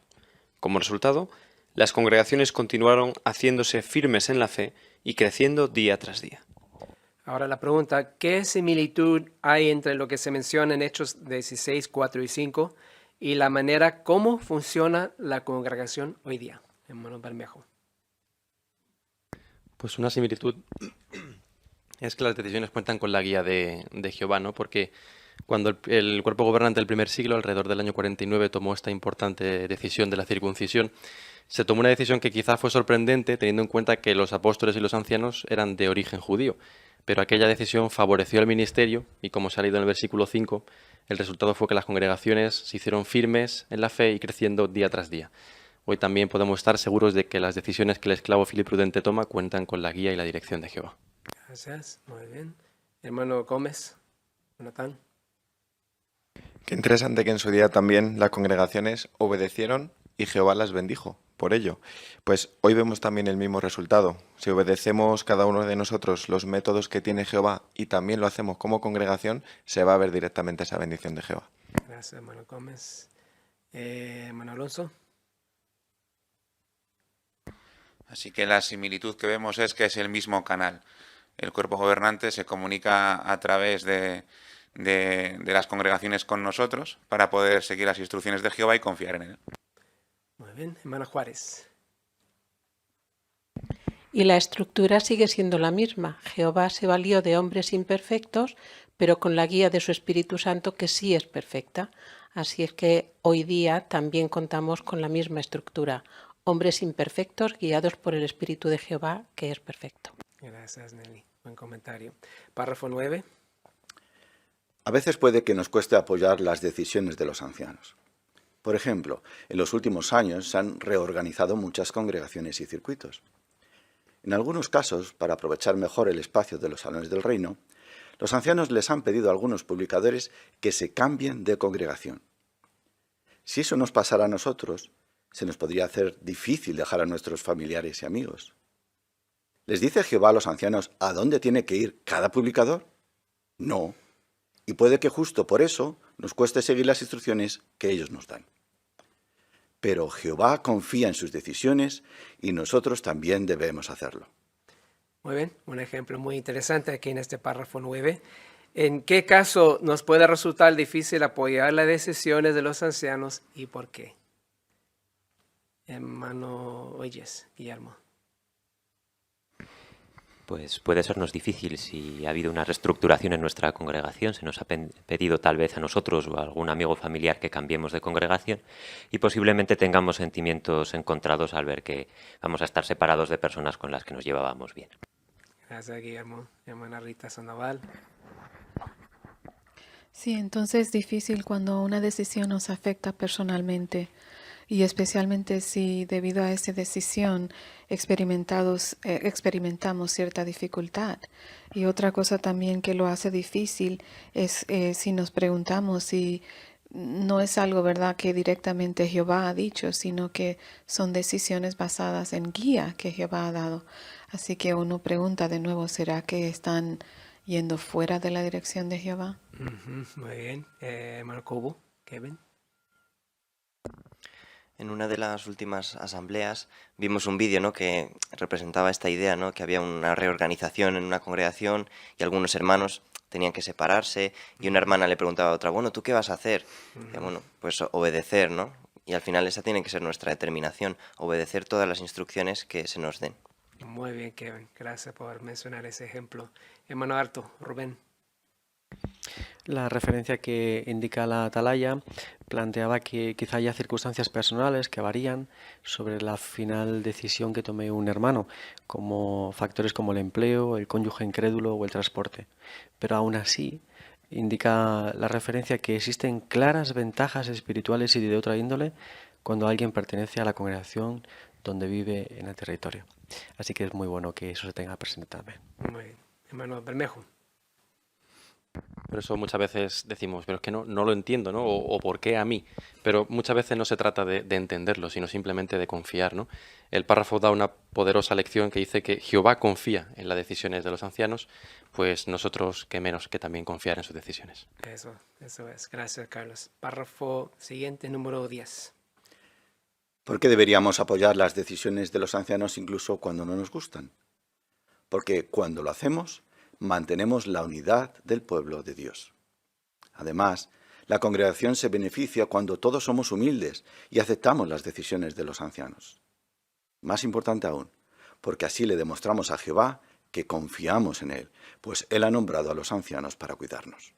Como resultado, las congregaciones continuaron haciéndose firmes en la fe y creciendo día tras día. Ahora la pregunta, ¿qué similitud hay entre lo que se menciona en Hechos 16, 4 y 5 y la manera cómo funciona la congregación hoy día? Hermano Bermejo. Pues una similitud es que las decisiones cuentan con la guía de Jehová, ¿no? Porque cuando el cuerpo gobernante del primer siglo, alrededor del año 49, tomó esta importante decisión de la circuncisión, se tomó una decisión que quizá fue sorprendente teniendo en cuenta que los apóstoles y los ancianos eran de origen judío, pero aquella decisión favoreció al ministerio y, como se ha leído en el versículo 5, el resultado fue que las congregaciones se hicieron firmes en la fe y creciendo día tras día. Hoy también podemos estar seguros de que las decisiones que el esclavo fiel y prudente toma cuentan con la guía y la dirección de Jehová. Gracias, muy bien. Hermano Gómez, Jonathan. Qué interesante que en su día también las congregaciones obedecieron y Jehová las bendijo por ello. Pues hoy vemos también el mismo resultado. Si obedecemos cada uno de nosotros los métodos que tiene Jehová y también lo hacemos como congregación, se va a ver directamente esa bendición de Jehová. Gracias, hermano Gómez. Hermano Alonso. Así que la similitud que vemos es que es el mismo canal. El cuerpo gobernante se comunica a través de las congregaciones con nosotros para poder seguir las instrucciones de Jehová y confiar en él. Muy bien, hermano Juárez. Y la estructura sigue siendo la misma. Jehová se valió de hombres imperfectos, pero con la guía de su Espíritu Santo, que sí es perfecta. Así es que hoy día también contamos con la misma estructura. Hombres imperfectos guiados por el Espíritu de Jehová, que es perfecto. Gracias, Nelly. Buen comentario. Párrafo 9. A veces puede que nos cueste apoyar las decisiones de los ancianos. Por ejemplo, en los últimos años se han reorganizado muchas congregaciones y circuitos. En algunos casos, para aprovechar mejor el espacio de los salones del reino, los ancianos les han pedido a algunos publicadores que se cambien de congregación. Si eso nos pasara a nosotros, se nos podría hacer difícil dejar a nuestros familiares y amigos. ¿Les dice Jehová a los ancianos a dónde tiene que ir cada publicador? No. Y puede que justo por eso nos cueste seguir las instrucciones que ellos nos dan. Pero Jehová confía en sus decisiones y nosotros también debemos hacerlo. Muy bien, un ejemplo muy interesante aquí en este párrafo 9. ¿En qué caso nos puede resultar difícil apoyar las decisiones de los ancianos y por qué? Hermano Oyes, Guillermo. Pues puede sernos difícil si ha habido una reestructuración en nuestra congregación, se nos ha pedido tal vez a nosotros o a algún amigo familiar que cambiemos de congregación y posiblemente tengamos sentimientos encontrados al ver que vamos a estar separados de personas con las que nos llevábamos bien. Gracias, Guillermo. Hermana Rita Sandoval. Sí, entonces es difícil cuando una decisión nos afecta personalmente y especialmente si debido a esa decisión experimentamos cierta dificultad. Y otra cosa también que lo hace difícil es si nos preguntamos si no es algo, ¿verdad?, que directamente Jehová ha dicho, sino que son decisiones basadas en guía que Jehová ha dado. Así que uno pregunta de nuevo, ¿será que están yendo fuera de la dirección de Jehová? Muy bien. Hermano Cobo, Kevin. En una de las últimas asambleas vimos un vídeo, ¿no?, que representaba esta idea, ¿no?, que había una reorganización en una congregación y algunos hermanos tenían que separarse y una hermana le preguntaba a otra, bueno, ¿tú qué vas a hacer? Y decía, bueno, pues obedecer, ¿no? Y al final esa tiene que ser nuestra determinación, obedecer todas las instrucciones que se nos den. Muy bien, Kevin. Gracias por mencionar ese ejemplo. Hermano Harto, Rubén. La referencia que indica la atalaya planteaba que quizá haya circunstancias personales que varían sobre la final decisión que tome un hermano, como factores como el empleo, el cónyuge incrédulo o el transporte. Pero aún así, indica la referencia que existen claras ventajas espirituales y de otra índole cuando alguien pertenece a la congregación donde vive en el territorio. Así que es muy bueno que eso se tenga presente también. Muy bien. Hermano Bermejo. Por eso muchas veces decimos, pero es que no lo entiendo, ¿no? O ¿por qué a mí? Pero muchas veces no se trata de entenderlo, sino simplemente de confiar, ¿no? El párrafo da una poderosa lección que dice que Jehová confía en las decisiones de los ancianos, pues nosotros qué menos que también confiar en sus decisiones. Eso es. Gracias, Carlos. Párrafo siguiente, número 10. ¿Por qué deberíamos apoyar las decisiones de los ancianos incluso cuando no nos gustan? Porque cuando lo hacemos, mantenemos la unidad del pueblo de Dios. Además, la congregación se beneficia cuando todos somos humildes y aceptamos las decisiones de los ancianos. Más importante aún, porque así le demostramos a Jehová que confiamos en Él, pues Él ha nombrado a los ancianos para cuidarnos.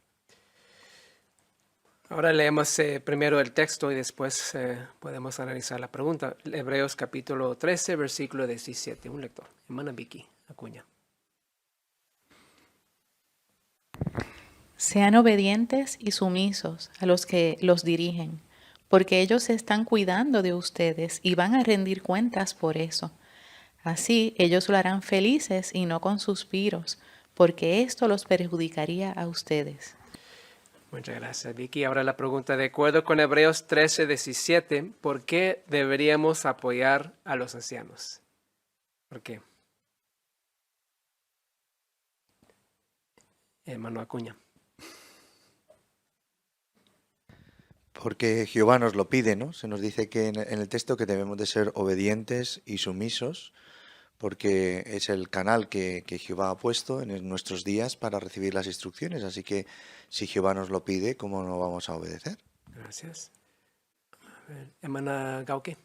Ahora leemos primero el texto y después podemos analizar la pregunta. Hebreos capítulo 13, versículo 17. Un lector. Hermana Vicky Acuña. Sean obedientes y sumisos a los que los dirigen, porque ellos se están cuidando de ustedes y van a rendir cuentas por eso. Así ellos lo harán felices y no con suspiros, porque esto los perjudicaría a ustedes. Muchas gracias, Vicky. Ahora la pregunta, de acuerdo con Hebreos 13, 17, ¿por qué deberíamos apoyar a los ancianos? ¿Por qué? Hermano Acuña. Porque Jehová nos lo pide, ¿no? Se nos dice que en el texto que debemos de ser obedientes y sumisos, porque es el canal que Jehová ha puesto en nuestros días para recibir las instrucciones. Así que si Jehová nos lo pide, ¿cómo no vamos a obedecer? Gracias. A ver, hermana Gauque.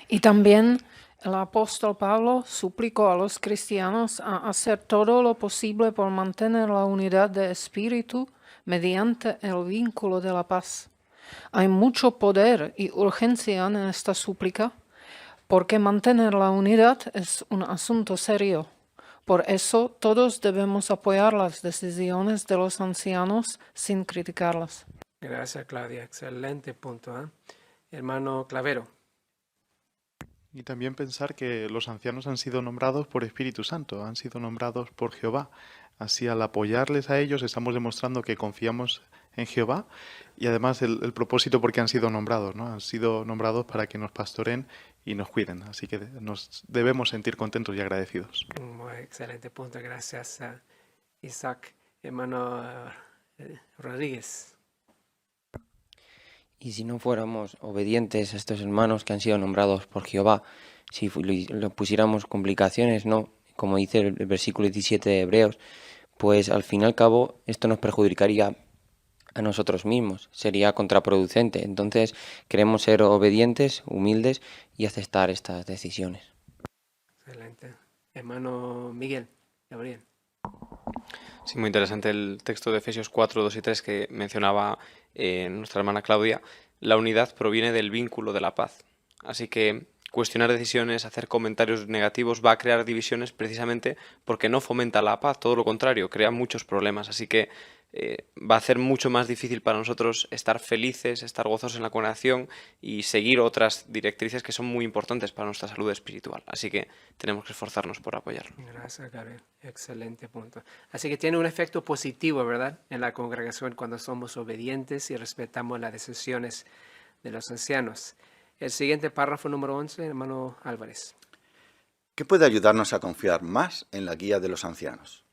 Y también el apóstol Pablo suplicó a los cristianos a hacer todo lo posible por mantener la unidad de espíritu mediante el vínculo de la paz. Hay mucho poder y urgencia en esta súplica, porque mantener la unidad es un asunto serio. Por eso todos debemos apoyar las decisiones de los ancianos sin criticarlas. Gracias, Claudia. Excelente punto. Hermano Clavero. Y también pensar que los ancianos han sido nombrados por Espíritu Santo, han sido nombrados por Jehová. Así, al apoyarles a ellos, estamos demostrando que confiamos en Jehová y además el propósito por qué han sido nombrados, ¿no? Han sido nombrados para que nos pastoren y nos cuiden. Así que nos debemos sentir contentos y agradecidos. Muy excelente punto. Gracias, Isaac. Hermano Rodríguez. Y si no fuéramos obedientes a estos hermanos que han sido nombrados por Jehová, si le pusiéramos complicaciones, ¿no? Como dice el versículo 17 de Hebreos, pues al fin y al cabo esto nos perjudicaría a nosotros mismos, sería contraproducente. Entonces queremos ser obedientes, humildes y aceptar estas decisiones. Excelente. Hermano Miguel, Gabriel. Sí, muy interesante el texto de Efesios 4, 2 y 3 que mencionaba nuestra hermana Claudia. La unidad proviene del vínculo de la paz. Así que cuestionar decisiones, hacer comentarios negativos va a crear divisiones precisamente porque no fomenta la paz, todo lo contrario, crea muchos problemas. Así que va a ser mucho más difícil para nosotros estar felices, estar gozosos en la congregación y seguir otras directrices que son muy importantes para nuestra salud espiritual. Así que tenemos que esforzarnos por apoyarlo. Gracias, Gabriel. Excelente punto. Así que tiene un efecto positivo, ¿verdad?, en la congregación cuando somos obedientes y respetamos las decisiones de los ancianos. El siguiente párrafo número 11, hermano Álvarez. ¿Qué puede ayudarnos a confiar más en la guía de los ancianos?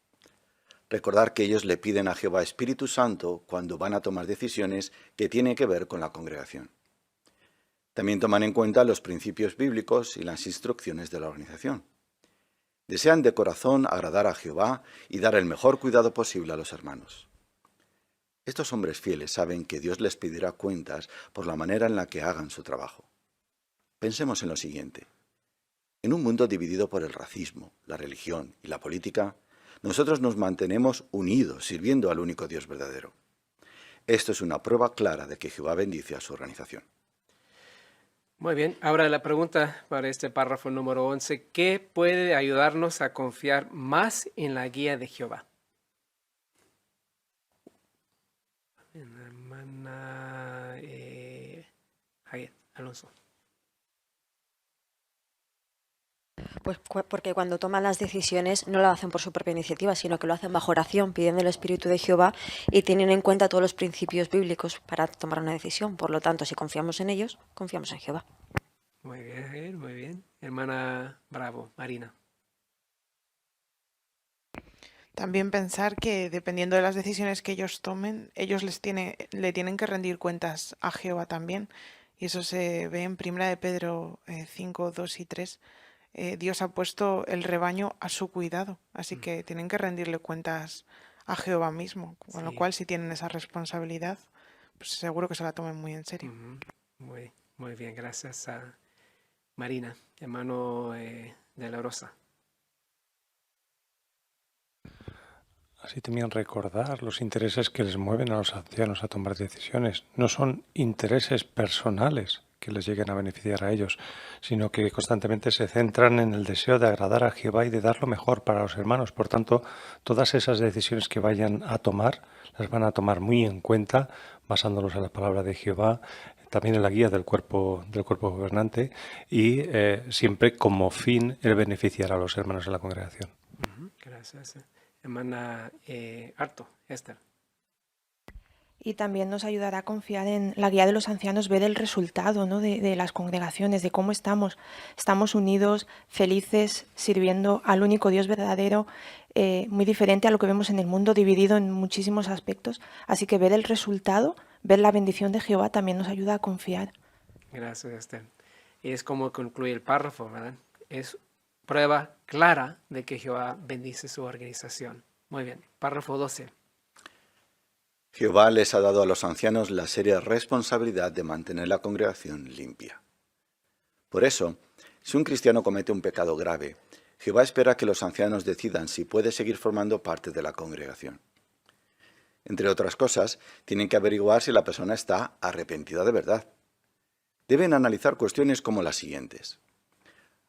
Recordar que ellos le piden a Jehová Espíritu Santo cuando van a tomar decisiones que tienen que ver con la congregación. También toman en cuenta los principios bíblicos y las instrucciones de la organización. Desean de corazón agradar a Jehová y dar el mejor cuidado posible a los hermanos. Estos hombres fieles saben que Dios les pedirá cuentas por la manera en la que hagan su trabajo. Pensemos en lo siguiente. En un mundo dividido por el racismo, la religión y la política, nosotros nos mantenemos unidos sirviendo al único Dios verdadero. Esto es una prueba clara de que Jehová bendice a su organización. Muy bien, ahora la pregunta para este párrafo número 11. ¿Qué puede ayudarnos a confiar más en la guía de Jehová? La hermana Javier Alonso. Pues porque cuando toman las decisiones no lo hacen por su propia iniciativa, sino que lo hacen bajo oración, pidiendo el Espíritu de Jehová y tienen en cuenta todos los principios bíblicos para tomar una decisión. Por lo tanto, si confiamos en ellos, confiamos en Jehová. Muy bien, muy bien. Hermana Bravo, Marina. También pensar que dependiendo de las decisiones que ellos tomen, ellos le tienen que rendir cuentas a Jehová también. Y eso se ve en 1 de Pedro 5, 2 y 3. Dios ha puesto el rebaño a su cuidado, así que tienen que rendirle cuentas a Jehová mismo, con lo cual si tienen esa responsabilidad, pues seguro que se la tomen muy en serio. Muy bien, gracias a Marina, hermano de la Rosa. Así también recordar los intereses que les mueven a los ancianos a tomar decisiones. No son intereses personales que les lleguen a beneficiar a ellos, sino que constantemente se centran en el deseo de agradar a Jehová y de dar lo mejor para los hermanos. Por tanto, todas esas decisiones que vayan a tomar, las van a tomar muy en cuenta, basándolos en la palabra de Jehová, también en la guía del cuerpo gobernante y siempre como fin el beneficiar a los hermanos en la congregación. Gracias. Hermana Harto, Esther. Y también nos ayudará a confiar en la guía de los ancianos, ver el resultado, ¿no?, de las congregaciones, de cómo estamos. Estamos unidos, felices, sirviendo al único Dios verdadero, muy diferente a lo que vemos en el mundo, dividido en muchísimos aspectos. Así que ver el resultado, ver la bendición de Jehová también nos ayuda a confiar. Gracias, Esther. Y es como concluye el párrafo, ¿verdad? Es prueba clara de que Jehová bendice su organización. Muy bien, párrafo 12. Jehová les ha dado a los ancianos la seria responsabilidad de mantener la congregación limpia. Por eso, si un cristiano comete un pecado grave, Jehová espera que los ancianos decidan si puede seguir formando parte de la congregación. Entre otras cosas, tienen que averiguar si la persona está arrepentida de verdad. Deben analizar cuestiones como las siguientes.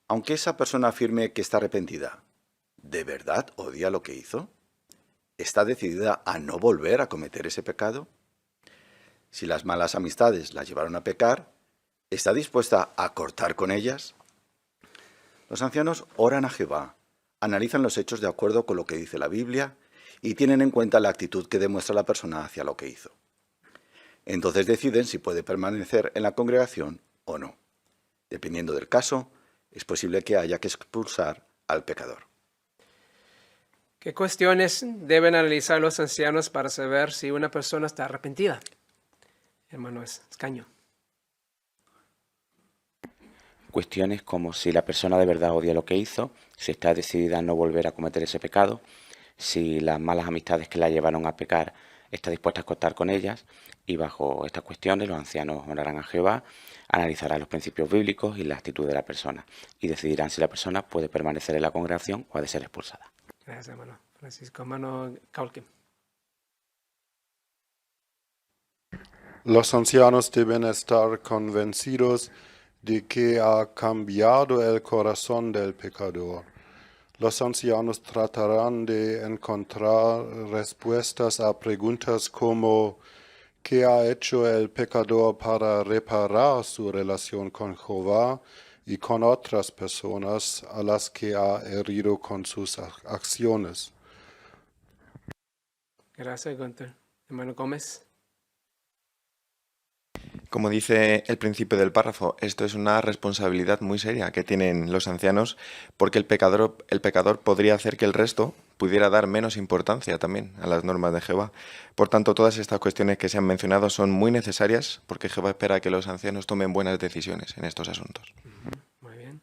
Aunque esa persona afirme que está arrepentida, ¿de verdad odia lo que hizo? ¿Está decidida a no volver a cometer ese pecado? Si las malas amistades la llevaron a pecar, ¿está dispuesta a cortar con ellas? Los ancianos oran a Jehová, analizan los hechos de acuerdo con lo que dice la Biblia y tienen en cuenta la actitud que demuestra la persona hacia lo que hizo. Entonces deciden si puede permanecer en la congregación o no. Dependiendo del caso, es posible que haya que expulsar al pecador. ¿Qué cuestiones deben analizar los ancianos para saber si una persona está arrepentida? Hermano Escaño. Cuestiones como si la persona de verdad odia lo que hizo, si está decidida a no volver a cometer ese pecado, si las malas amistades que la llevaron a pecar está dispuesta a cortar con ellas, y bajo estas cuestiones los ancianos orarán a Jehová, analizarán los principios bíblicos y la actitud de la persona y decidirán si la persona puede permanecer en la congregación o ha de ser expulsada. Gracias, hermano Francisco. Hermano Caulque. Los ancianos deben estar convencidos de que ha cambiado el corazón del pecador. Los ancianos tratarán de encontrar respuestas a preguntas como ¿qué ha hecho el pecador para reparar su relación con Jehová y con otras personas a las que ha herido con sus acciones? Gracias, Gunther. Hermano Gómez. Como dice el principio del párrafo, esto es una responsabilidad muy seria que tienen los ancianos porque el pecador podría hacer que el resto pudiera dar menos importancia también a las normas de Jehová. Por tanto, todas estas cuestiones que se han mencionado son muy necesarias porque Jehová espera que los ancianos tomen buenas decisiones en estos asuntos. Muy bien.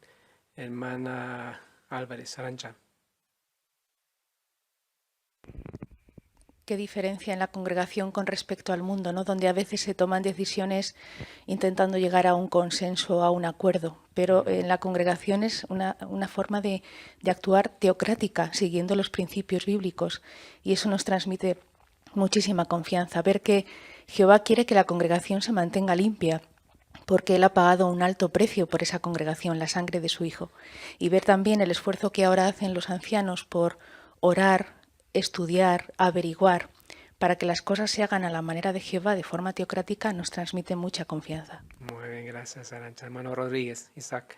Hermana Álvarez, Arancha. Qué diferencia en la congregación con respecto al mundo, ¿no? Donde a veces se toman decisiones intentando llegar a un consenso, a un acuerdo, pero en la congregación es una forma de actuar teocrática, siguiendo los principios bíblicos, y eso nos transmite muchísima confianza. Ver que Jehová quiere que la congregación se mantenga limpia, porque Él ha pagado un alto precio por esa congregación, la sangre de su Hijo, y ver también el esfuerzo que ahora hacen los ancianos por orar, estudiar, averiguar, para que las cosas se hagan a la manera de Jehová de forma teocrática, nos transmite mucha confianza. Muy bien, gracias, Arancha. Hermano Rodríguez, Isaac.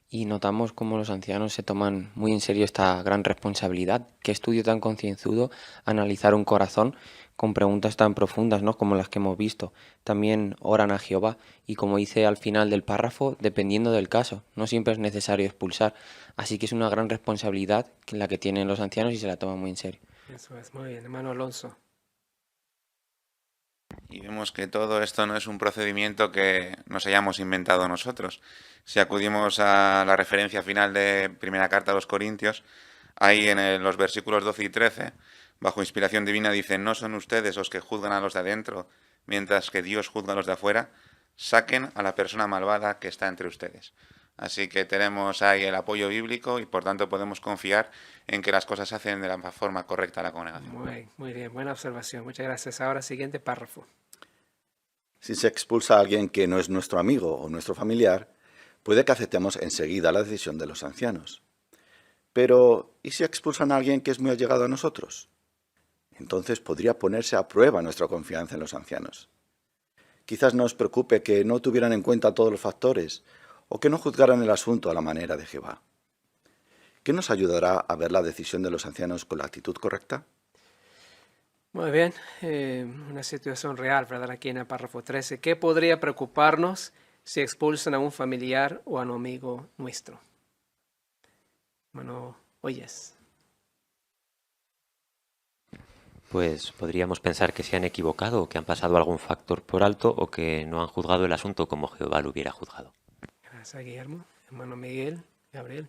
Y notamos cómo los ancianos se toman muy en serio esta gran responsabilidad. Qué estudio tan concienzudo analizar un corazón con preguntas tan profundas, ¿no?, como las que hemos visto. También oran a Jehová y, como dice al final del párrafo, dependiendo del caso, no siempre es necesario expulsar. Así que es una gran responsabilidad la que tienen los ancianos y se la toman muy en serio. Eso es, muy bien. Hermano Alonso. Y vemos que todo esto no es un procedimiento que nos hayamos inventado nosotros. Si acudimos a la referencia final de Primera Carta a los Corintios, ahí en los versículos 12 y 13, bajo inspiración divina, dicen: no son ustedes los que juzgan a los de adentro, mientras que Dios juzga a los de afuera. Saquen a la persona malvada que está entre ustedes. Así que tenemos ahí el apoyo bíblico y por tanto podemos confiar en que las cosas se hacen de la forma correcta a la congregación. Muy bien, buena observación. Muchas gracias. Ahora, siguiente párrafo. Si se expulsa a alguien que no es nuestro amigo o nuestro familiar, puede que aceptemos enseguida la decisión de los ancianos. Pero, ¿y si expulsan a alguien que es muy allegado a nosotros? Entonces podría ponerse a prueba nuestra confianza en los ancianos. Quizás nos preocupe que no tuvieran en cuenta todos los factores o que no juzgaran el asunto a la manera de Jehová. ¿Qué nos ayudará a ver la decisión de los ancianos con la actitud correcta? Muy bien, una situación real, ¿verdad? Aquí en el párrafo 13. ¿Qué podría preocuparnos si expulsan a un familiar o a un amigo nuestro? Bueno, oyes. Pues podríamos pensar que se han equivocado, o que han pasado algún factor por alto, o que no han juzgado el asunto como Jehová lo hubiera juzgado. Gracias, Guillermo. Hermano Miguel, Gabriel.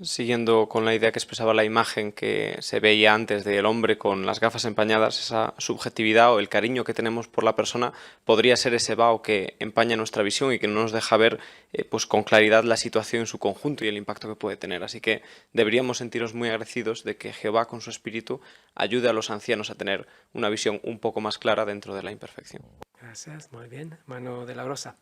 Siguiendo con la idea que expresaba la imagen que se veía antes del hombre con las gafas empañadas, esa subjetividad o el cariño que tenemos por la persona podría ser ese vaho que empaña nuestra visión y que no nos deja ver pues con claridad la situación en su conjunto y el impacto que puede tener. Así que deberíamos sentirnos muy agradecidos de que Jehová con su espíritu ayude a los ancianos a tener una visión un poco más clara dentro de la imperfección. Gracias, muy bien. Hermano de la Brosa.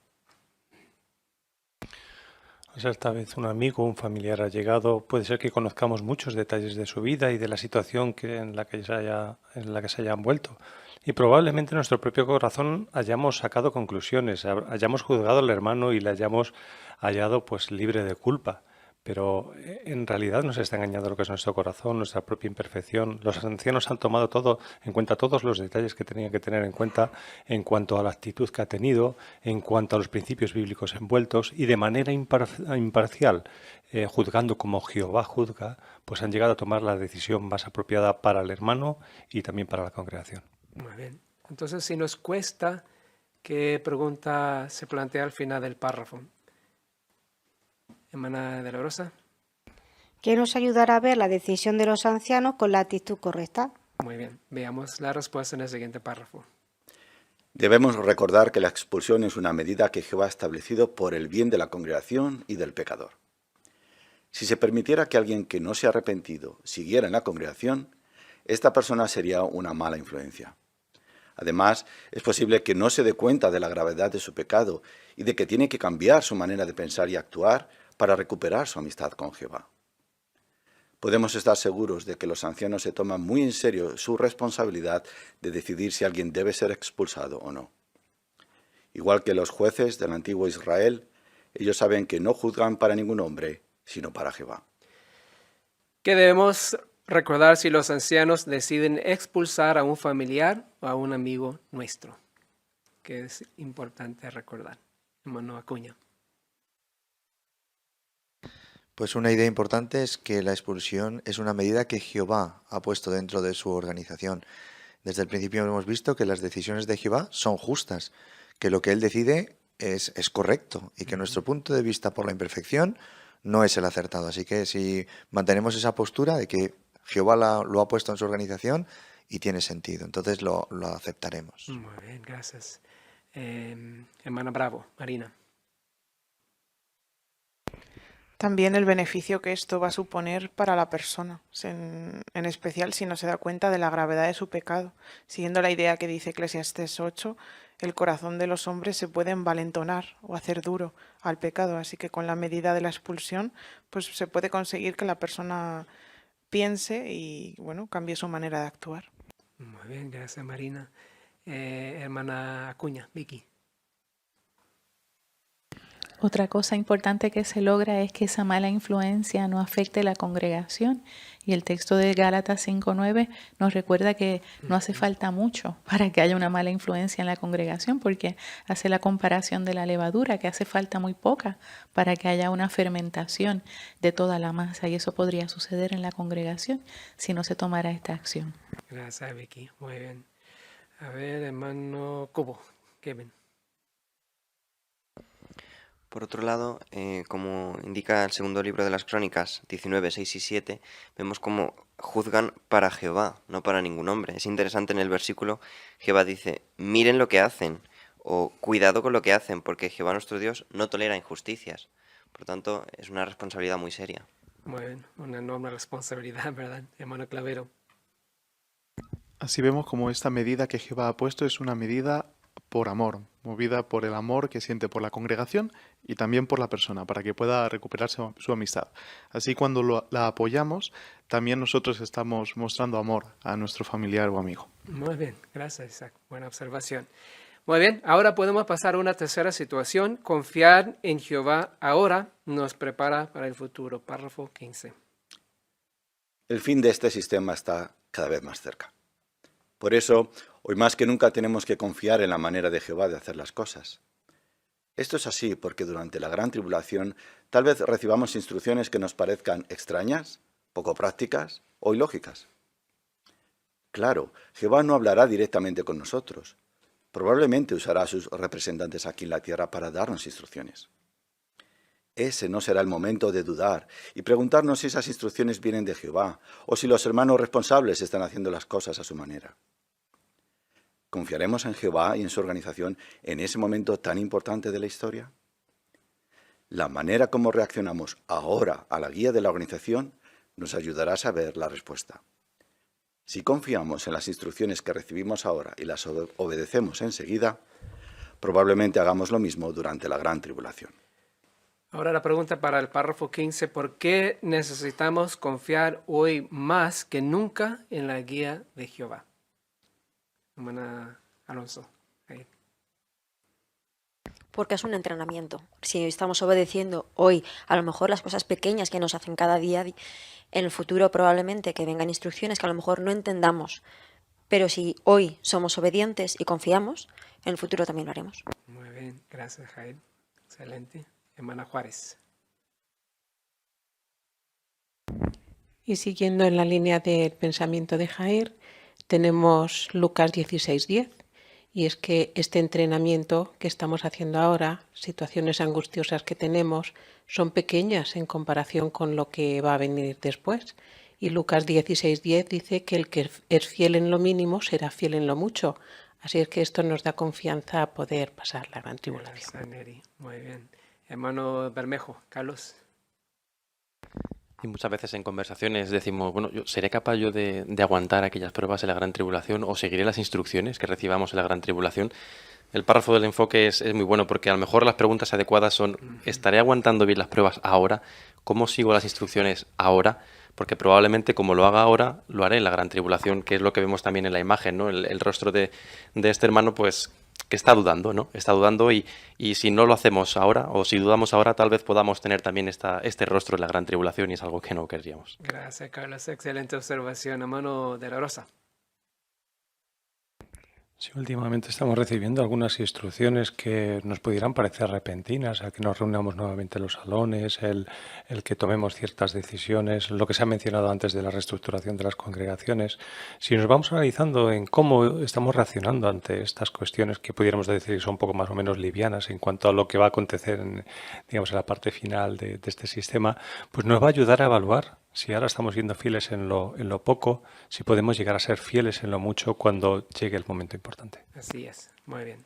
Al ser tal vez un amigo, un familiar allegado, puede ser que conozcamos muchos detalles de su vida y de la situación en la que se haya envuelto. Y probablemente en nuestro propio corazón hayamos sacado conclusiones, hayamos juzgado al hermano y le hayamos hallado pues libre de culpa. Pero en realidad nos está engañando lo que es nuestro corazón, nuestra propia imperfección. Los ancianos han tomado en cuenta todos los detalles que tenían que tener en cuenta en cuanto a la actitud que ha tenido, en cuanto a los principios bíblicos envueltos, y de manera imparcial, juzgando como Jehová juzga, pues han llegado a tomar la decisión más apropiada para el hermano y también para la congregación. Muy bien. Entonces, si nos cuesta, ¿qué pregunta se plantea al final del párrafo? Hermana de la Rosa. Que nos ayudará a ver la decisión de los ancianos con la actitud correcta. Muy bien. Veamos la respuesta en el siguiente párrafo. Debemos recordar que la expulsión es una medida que Jehová ha establecido por el bien de la congregación y del pecador. Si se permitiera que alguien que no se ha arrepentido siguiera en la congregación, esta persona sería una mala influencia. Además, es posible que no se dé cuenta de la gravedad de su pecado y de que tiene que cambiar su manera de pensar y actuar para recuperar su amistad con Jehová. Podemos estar seguros de que los ancianos se toman muy en serio su responsabilidad de decidir si alguien debe ser expulsado o no. Igual que los jueces del antiguo Israel, ellos saben que no juzgan para ningún hombre, sino para Jehová. ¿Qué debemos recordar si los ancianos deciden expulsar a un familiar o a un amigo nuestro? Que es importante recordar. Hermano Acuña. Pues una idea importante es que la expulsión es una medida que Jehová ha puesto dentro de su organización. Desde el principio hemos visto que las decisiones de Jehová son justas, que lo que Él decide es correcto y que nuestro punto de vista por la imperfección no es el acertado. Así que si mantenemos esa postura de que Jehová lo ha puesto en su organización y tiene sentido, entonces lo aceptaremos. Muy bien, gracias. Hermana Bravo, Marina. También el beneficio que esto va a suponer para la persona, en especial si no se da cuenta de la gravedad de su pecado. Siguiendo la idea que dice Eclesiastés 8, el corazón de los hombres se puede envalentonar o hacer duro al pecado, así que con la medida de la expulsión pues se puede conseguir que la persona piense y cambie su manera de actuar. Muy bien, gracias Marina. Hermana Acuña, Vicky. Otra cosa importante que se logra es que esa mala influencia no afecte la congregación. Y el texto de Gálatas 5:9 nos recuerda que no hace falta mucho para que haya una mala influencia en la congregación, porque hace la comparación de la levadura, que hace falta muy poca para que haya una fermentación de toda la masa. Y eso podría suceder en la congregación si no se tomara esta acción. Gracias, Vicky. Muy bien. A ver, hermano Cubo, Kevin. Por otro lado, como indica el segundo libro de las Crónicas, 19, 6 y 7, vemos cómo juzgan para Jehová, no para ningún hombre. Es interesante en el versículo, Jehová dice, miren lo que hacen, o cuidado con lo que hacen, porque Jehová nuestro Dios no tolera injusticias. Por tanto, es una responsabilidad muy seria. Muy bien, una enorme responsabilidad, ¿verdad, hermano Clavero? Así vemos como esta medida que Jehová ha puesto es una medida por amor, movida por el amor que siente por la congregación y también por la persona, para que pueda recuperarse su amistad. Así cuando la apoyamos, también nosotros estamos mostrando amor a nuestro familiar o amigo. Muy bien, gracias Isaac, buena observación. Muy bien, ahora podemos pasar a una tercera situación. Confiar en Jehová ahora nos prepara para el futuro. Párrafo 15. El fin de este sistema está cada vez más cerca. Por eso, hoy más que nunca tenemos que confiar en la manera de Jehová de hacer las cosas. Esto es así porque durante la gran tribulación tal vez recibamos instrucciones que nos parezcan extrañas, poco prácticas o ilógicas. Claro, Jehová no hablará directamente con nosotros. Probablemente usará a sus representantes aquí en la tierra para darnos instrucciones. Ese no será el momento de dudar y preguntarnos si esas instrucciones vienen de Jehová o si los hermanos responsables están haciendo las cosas a su manera. ¿Confiaremos en Jehová y en su organización en ese momento tan importante de la historia? La manera como reaccionamos ahora a la guía de la organización nos ayudará a saber la respuesta. Si confiamos en las instrucciones que recibimos ahora y las obedecemos enseguida, probablemente hagamos lo mismo durante la gran tribulación. Ahora la pregunta para el párrafo 15. ¿Por qué necesitamos confiar hoy más que nunca en la guía de Jehová? Hermana Alonso. Ahí. Porque es un entrenamiento. Si estamos obedeciendo hoy, a lo mejor las cosas pequeñas que nos hacen cada día, en el futuro probablemente que vengan instrucciones que a lo mejor no entendamos. Pero si hoy somos obedientes y confiamos, en el futuro también lo haremos. Muy bien, gracias Jair. Excelente. Hermana Juárez. Y siguiendo en la línea del pensamiento de Jair, tenemos Lucas 16:10. Y es que este entrenamiento que estamos haciendo ahora, situaciones angustiosas que tenemos, son pequeñas en comparación con lo que va a venir después. Y Lucas 16:10 dice que el que es fiel en lo mínimo será fiel en lo mucho. Así es que esto nos da confianza a poder pasar la gran tribulación. Gracias, Neri. Muy bien. Hermano Bermejo, Carlos. Y muchas veces en conversaciones decimos, bueno, ¿seré capaz yo de aguantar aquellas pruebas en la gran tribulación o seguiré las instrucciones que recibamos en la gran tribulación? El párrafo del enfoque es muy bueno porque a lo mejor las preguntas adecuadas son, ¿estaré aguantando bien las pruebas ahora? ¿Cómo sigo las instrucciones ahora? Porque probablemente como lo haga ahora, lo haré en la gran tribulación, que es lo que vemos también en la imagen, ¿no? El rostro de este hermano, pues, que está dudando, ¿no? Está dudando y si no lo hacemos ahora, o si dudamos ahora, tal vez podamos tener también este rostro en la gran tribulación y es algo que no querríamos. Gracias, Carlos. Excelente observación. Hermano de la Rosa. Sí, últimamente estamos recibiendo algunas instrucciones que nos pudieran parecer repentinas, a que nos reunamos nuevamente en los salones, el que tomemos ciertas decisiones, lo que se ha mencionado antes de la reestructuración de las congregaciones. Si nos vamos analizando en cómo estamos reaccionando ante estas cuestiones que pudiéramos decir son un poco más o menos livianas en cuanto a lo que va a acontecer en la parte final de este sistema, pues nos va a ayudar a evaluar si ahora estamos siendo fieles en lo poco, si podemos llegar a ser fieles en lo mucho cuando llegue el momento importante. Así es, muy bien.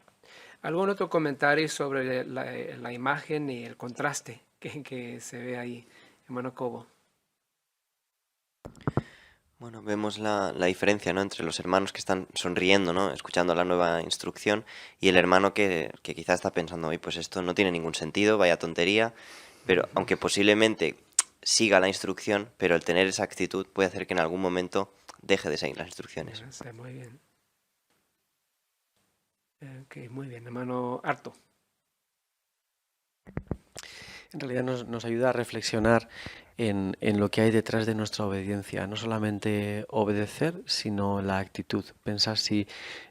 ¿Algún otro comentario sobre la imagen y el contraste que se ve ahí, hermano Cobo? Bueno, vemos la diferencia, ¿no?, entre los hermanos que están sonriendo, ¿no?, escuchando la nueva instrucción, y el hermano que quizá está pensando, oye, pues esto no tiene ningún sentido, vaya tontería, pero aunque posiblemente siga la instrucción, pero el tener esa actitud puede hacer que en algún momento deje de seguir las instrucciones. Muy bien. Ok, muy bien, hermano Harto. En realidad nos ayuda a reflexionar en lo que hay detrás de nuestra obediencia. No solamente obedecer, sino la actitud. Pensar si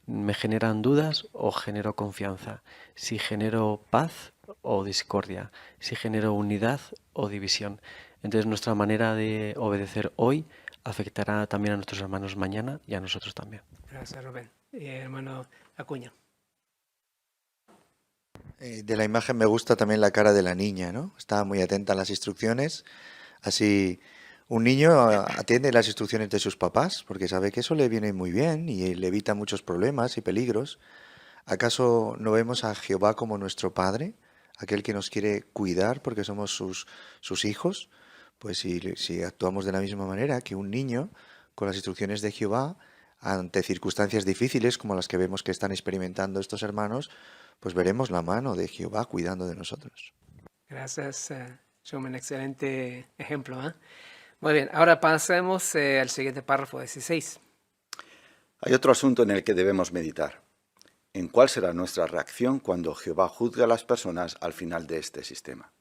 me generan dudas o genero confianza. Si genero paz o discordia. Si genero unidad o división. Entonces nuestra manera de obedecer hoy afectará también a nuestros hermanos mañana y a nosotros también. Gracias, Rubén. Hermano Acuña. De la imagen me gusta también la cara de la niña, ¿no? Está muy atenta a las instrucciones. Así, un niño atiende las instrucciones de sus papás porque sabe que eso le viene muy bien y le evita muchos problemas y peligros. ¿Acaso no vemos a Jehová como nuestro Padre, aquel que nos quiere cuidar porque somos sus hijos? Pues si actuamos de la misma manera que un niño con las instrucciones de Jehová, ante circunstancias difíciles como las que vemos que están experimentando estos hermanos, pues veremos la mano de Jehová cuidando de nosotros. Gracias, Schumann. Excelente ejemplo. Muy bien, ahora pasemos al siguiente párrafo 16. Hay otro asunto en el que debemos meditar. ¿En cuál será nuestra reacción cuando Jehová juzgue a las personas al final de este sistema?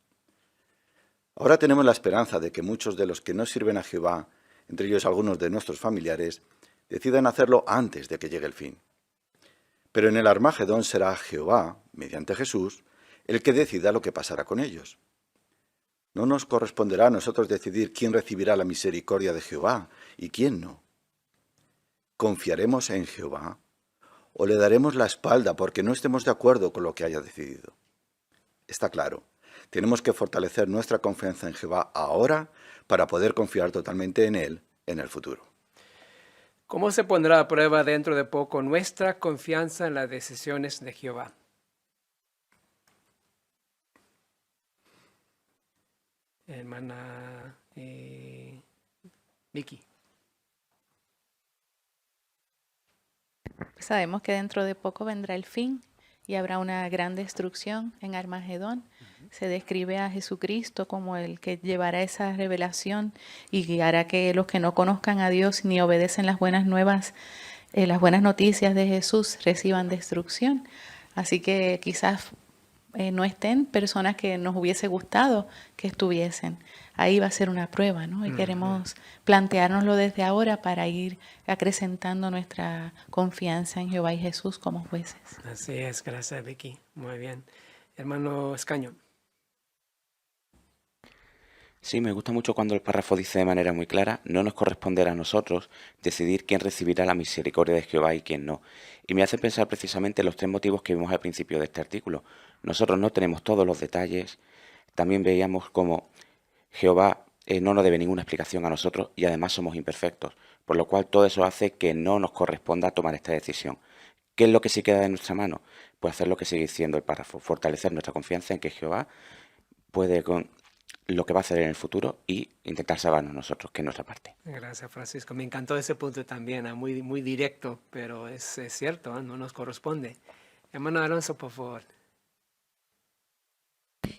Ahora tenemos la esperanza de que muchos de los que no sirven a Jehová, entre ellos algunos de nuestros familiares, decidan hacerlo antes de que llegue el fin. Pero en el Armagedón será Jehová, mediante Jesús, el que decida lo que pasará con ellos. No nos corresponderá a nosotros decidir quién recibirá la misericordia de Jehová y quién no. ¿Confiaremos en Jehová o le daremos la espalda porque no estemos de acuerdo con lo que haya decidido? Está claro, tenemos que fortalecer nuestra confianza en Jehová ahora para poder confiar totalmente en Él en el futuro. ¿Cómo se pondrá a prueba dentro de poco nuestra confianza en las decisiones de Jehová? Hermana Vicky. Sabemos que dentro de poco vendrá el fin y habrá una gran destrucción en Armagedón. Se describe a Jesucristo como el que llevará esa revelación y hará que los que no conozcan a Dios ni obedecen las buenas nuevas, las buenas noticias de Jesús reciban destrucción. Así que quizás no estén personas que nos hubiese gustado que estuviesen. Ahí va a ser una prueba, ¿no? Y queremos planteárnoslo desde ahora para ir acrecentando nuestra confianza en Jehová y Jesús como jueces. Así es, gracias Vicky. Muy bien. Hermano Escaño. Sí, me gusta mucho cuando el párrafo dice de manera muy clara: no nos corresponderá a nosotros decidir quién recibirá la misericordia de Jehová y quién no. Y me hace pensar precisamente en los 3 motivos que vimos al principio de este artículo. Nosotros no tenemos todos los detalles. También veíamos cómo Jehová no nos debe ninguna explicación a nosotros y además somos imperfectos, por lo cual todo eso hace que no nos corresponda tomar esta decisión. ¿Qué es lo que sí queda de nuestra mano? Pues hacer lo que sigue diciendo el párrafo: fortalecer nuestra confianza en que Jehová puede con lo que va a hacer en el futuro y intentar salvarnos nosotros, que es nuestra parte. Gracias, Francisco. Me encantó ese punto también, muy, muy directo, pero es cierto, no nos corresponde. Hermano Alonso, por favor.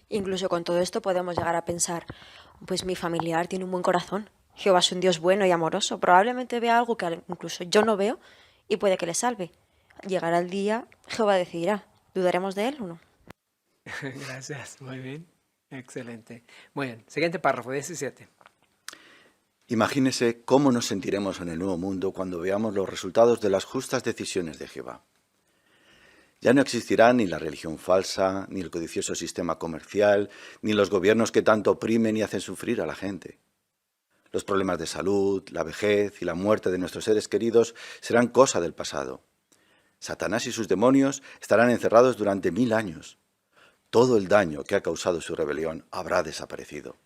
Incluso con todo esto podemos llegar a pensar, pues mi familiar tiene un buen corazón, Jehová es un Dios bueno y amoroso, probablemente vea algo que incluso yo no veo y puede que le salve. Llegará el día, Jehová decidirá, ¿dudaremos de él o no? Gracias, muy bien. Excelente. Muy bien, siguiente párrafo, 17. Imagínese cómo nos sentiremos en el nuevo mundo cuando veamos los resultados de las justas decisiones de Jehová. Ya no existirá ni la religión falsa, ni el codicioso sistema comercial, ni los gobiernos que tanto oprimen y hacen sufrir a la gente. Los problemas de salud, la vejez y la muerte de nuestros seres queridos serán cosa del pasado. Satanás y sus demonios estarán encerrados durante 1000 años. Todo el daño que ha causado su rebelión habrá desaparecido.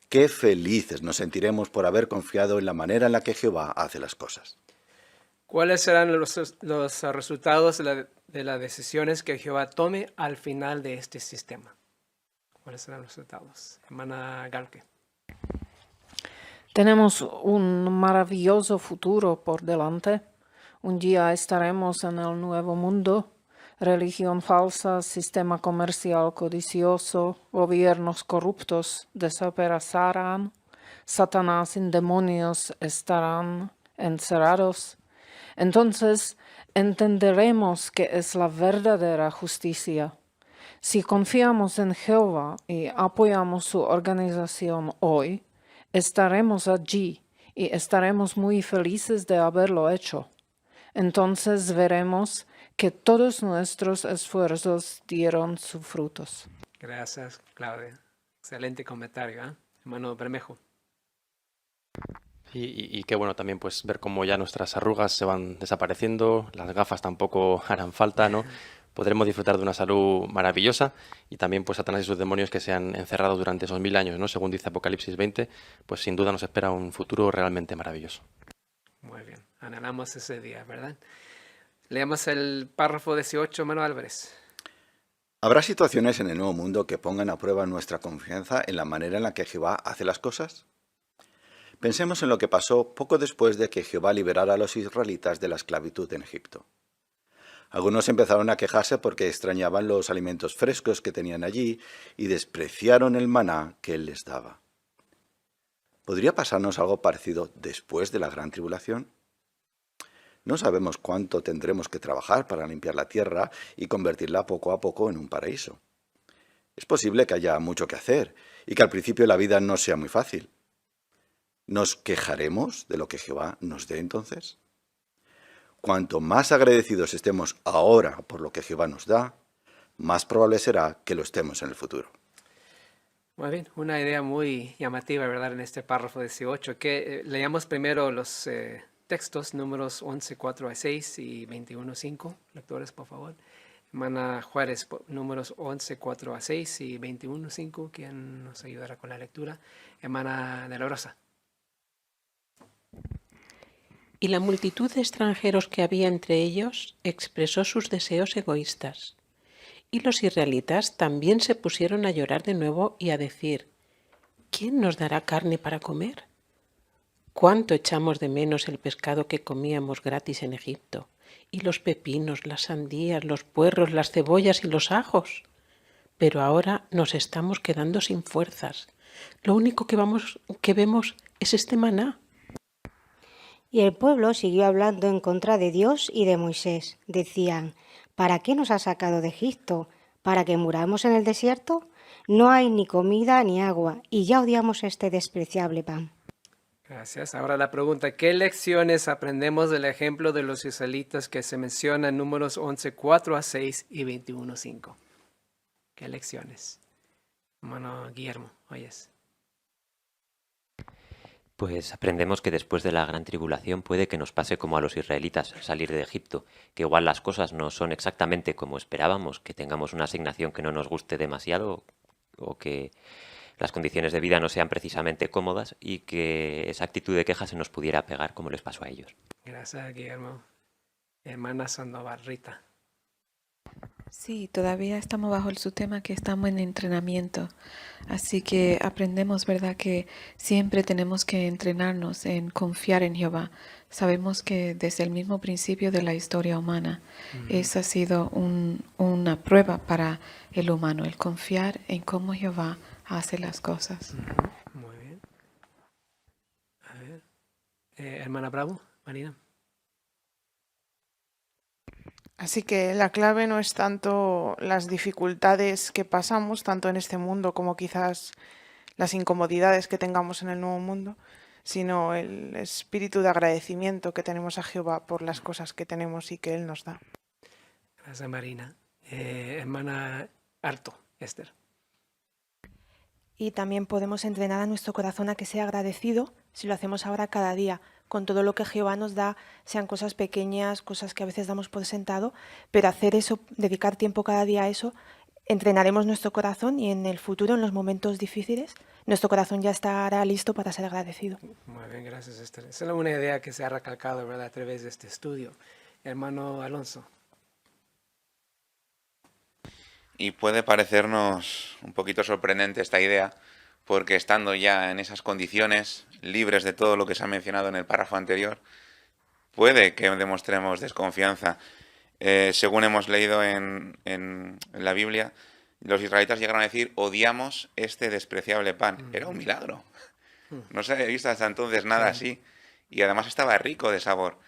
Qué felices nos sentiremos por haber confiado en la manera en la que Jehová hace las cosas. ¿Cuáles serán los resultados de las decisiones que Jehová tome al final de este sistema? ¿Cuáles serán los resultados? Hermana Galke. Tenemos un maravilloso futuro por delante. Un día estaremos en el nuevo mundo. Religión falsa, sistema comercial codicioso, gobiernos corruptos desaparecerán, Satanás y demonios estarán encerrados. Entonces entenderemos qué es la verdadera justicia. Si confiamos en Jehová y apoyamos su organización hoy, estaremos allí y estaremos muy felices de haberlo hecho. Entonces veremos que todos nuestros esfuerzos dieron sus frutos. Gracias, Claudia. Excelente comentario, ¿eh? Hermano Bermejo. Y qué bueno también pues ver cómo ya nuestras arrugas se van desapareciendo, las gafas tampoco harán falta, ¿no? Podremos disfrutar de una salud maravillosa y también pues Satanás y sus demonios que se han encerrado durante esos 1000 años, ¿no? Según dice Apocalipsis 20, pues sin duda nos espera un futuro realmente maravilloso. Muy bien, anhelamos ese día, ¿verdad? Leamos el párrafo 18, hermano Álvarez. ¿Habrá situaciones en el nuevo mundo que pongan a prueba nuestra confianza en la manera en la que Jehová hace las cosas? Pensemos en lo que pasó poco después de que Jehová liberara a los israelitas de la esclavitud en Egipto. Algunos empezaron a quejarse porque extrañaban los alimentos frescos que tenían allí y despreciaron el maná que él les daba. ¿Podría pasarnos algo parecido después de la gran tribulación? No sabemos cuánto tendremos que trabajar para limpiar la tierra y convertirla poco a poco en un paraíso. Es posible que haya mucho que hacer y que al principio la vida no sea muy fácil. ¿Nos quejaremos de lo que Jehová nos dé entonces? Cuanto más agradecidos estemos ahora por lo que Jehová nos da, más probable será que lo estemos en el futuro. Muy bien, una idea muy llamativa, ¿verdad? En este párrafo 18, que leamos primero los textos, números 11, 4 a 6 y 21, 5. Lectores, por favor. Hermana Juárez, números 11, 4 a 6 y 21, 5. ¿Quién nos ayudará con la lectura? Hermana de la Rosa. Y la multitud de extranjeros que había entre ellos expresó sus deseos egoístas. Y los israelitas también se pusieron a llorar de nuevo y a decir: ¿quién nos dará carne para comer? ¿Cuánto echamos de menos el pescado que comíamos gratis en Egipto, y los pepinos, las sandías, los puerros, las cebollas y los ajos. Pero ahora nos estamos quedando sin fuerzas. Lo único que vemos es este maná. Y el pueblo siguió hablando en contra de Dios y de Moisés. Decían, ¿para qué nos has sacado de Egipto? ¿Para que muramos en el desierto? No hay ni comida ni agua, y ya odiamos este despreciable pan. Gracias. Ahora la pregunta, ¿qué lecciones aprendemos del ejemplo de los israelitas que se menciona en Números 11, 4 a 6 y 21, 5? ¿Qué lecciones? Hermano Guillermo, oyes. Pues aprendemos que después de la gran tribulación puede que nos pase como a los israelitas salir de Egipto, que igual las cosas no son exactamente como esperábamos, que tengamos una asignación que no nos guste demasiado o que las condiciones de vida no sean precisamente cómodas y que esa actitud de queja se nos pudiera pegar como les pasó a ellos. Gracias, Guillermo. Hermana Sandoval, Rita. Sí, todavía estamos bajo el subtema que estamos en entrenamiento. Así que aprendemos, ¿verdad?, que siempre tenemos que entrenarnos en confiar en Jehová. Sabemos que desde el mismo principio de la historia humana, esa ha sido una prueba para el humano, el confiar en cómo Jehová hace las cosas. Muy bien. A ver. Hermana Bravo, Marina. Así que la clave no es tanto las dificultades que pasamos, tanto en este mundo como quizás las incomodidades que tengamos en el nuevo mundo, sino el espíritu de agradecimiento que tenemos a Jehová por las cosas que tenemos y que Él nos da. Gracias, Marina. Hermana Harto, Esther. Y también podemos entrenar a nuestro corazón a que sea agradecido si lo hacemos ahora cada día, con todo lo que Jehová nos da, sean cosas pequeñas, cosas que a veces damos por sentado, pero hacer eso, dedicar tiempo cada día a eso, entrenaremos nuestro corazón y en el futuro, en los momentos difíciles, nuestro corazón ya estará listo para ser agradecido. Muy bien, gracias, Esther. Esa es una idea que se ha recalcado, ¿verdad?, a través de este estudio. Hermano Alonso. Y puede parecernos un poquito sorprendente esta idea, porque estando ya en esas condiciones, libres de todo lo que se ha mencionado en el párrafo anterior, puede que demostremos desconfianza. Según hemos leído en la Biblia, los israelitas llegaron a decir, odiamos este despreciable pan. Era un milagro. No se había visto hasta entonces nada así. Y además estaba rico de sabor,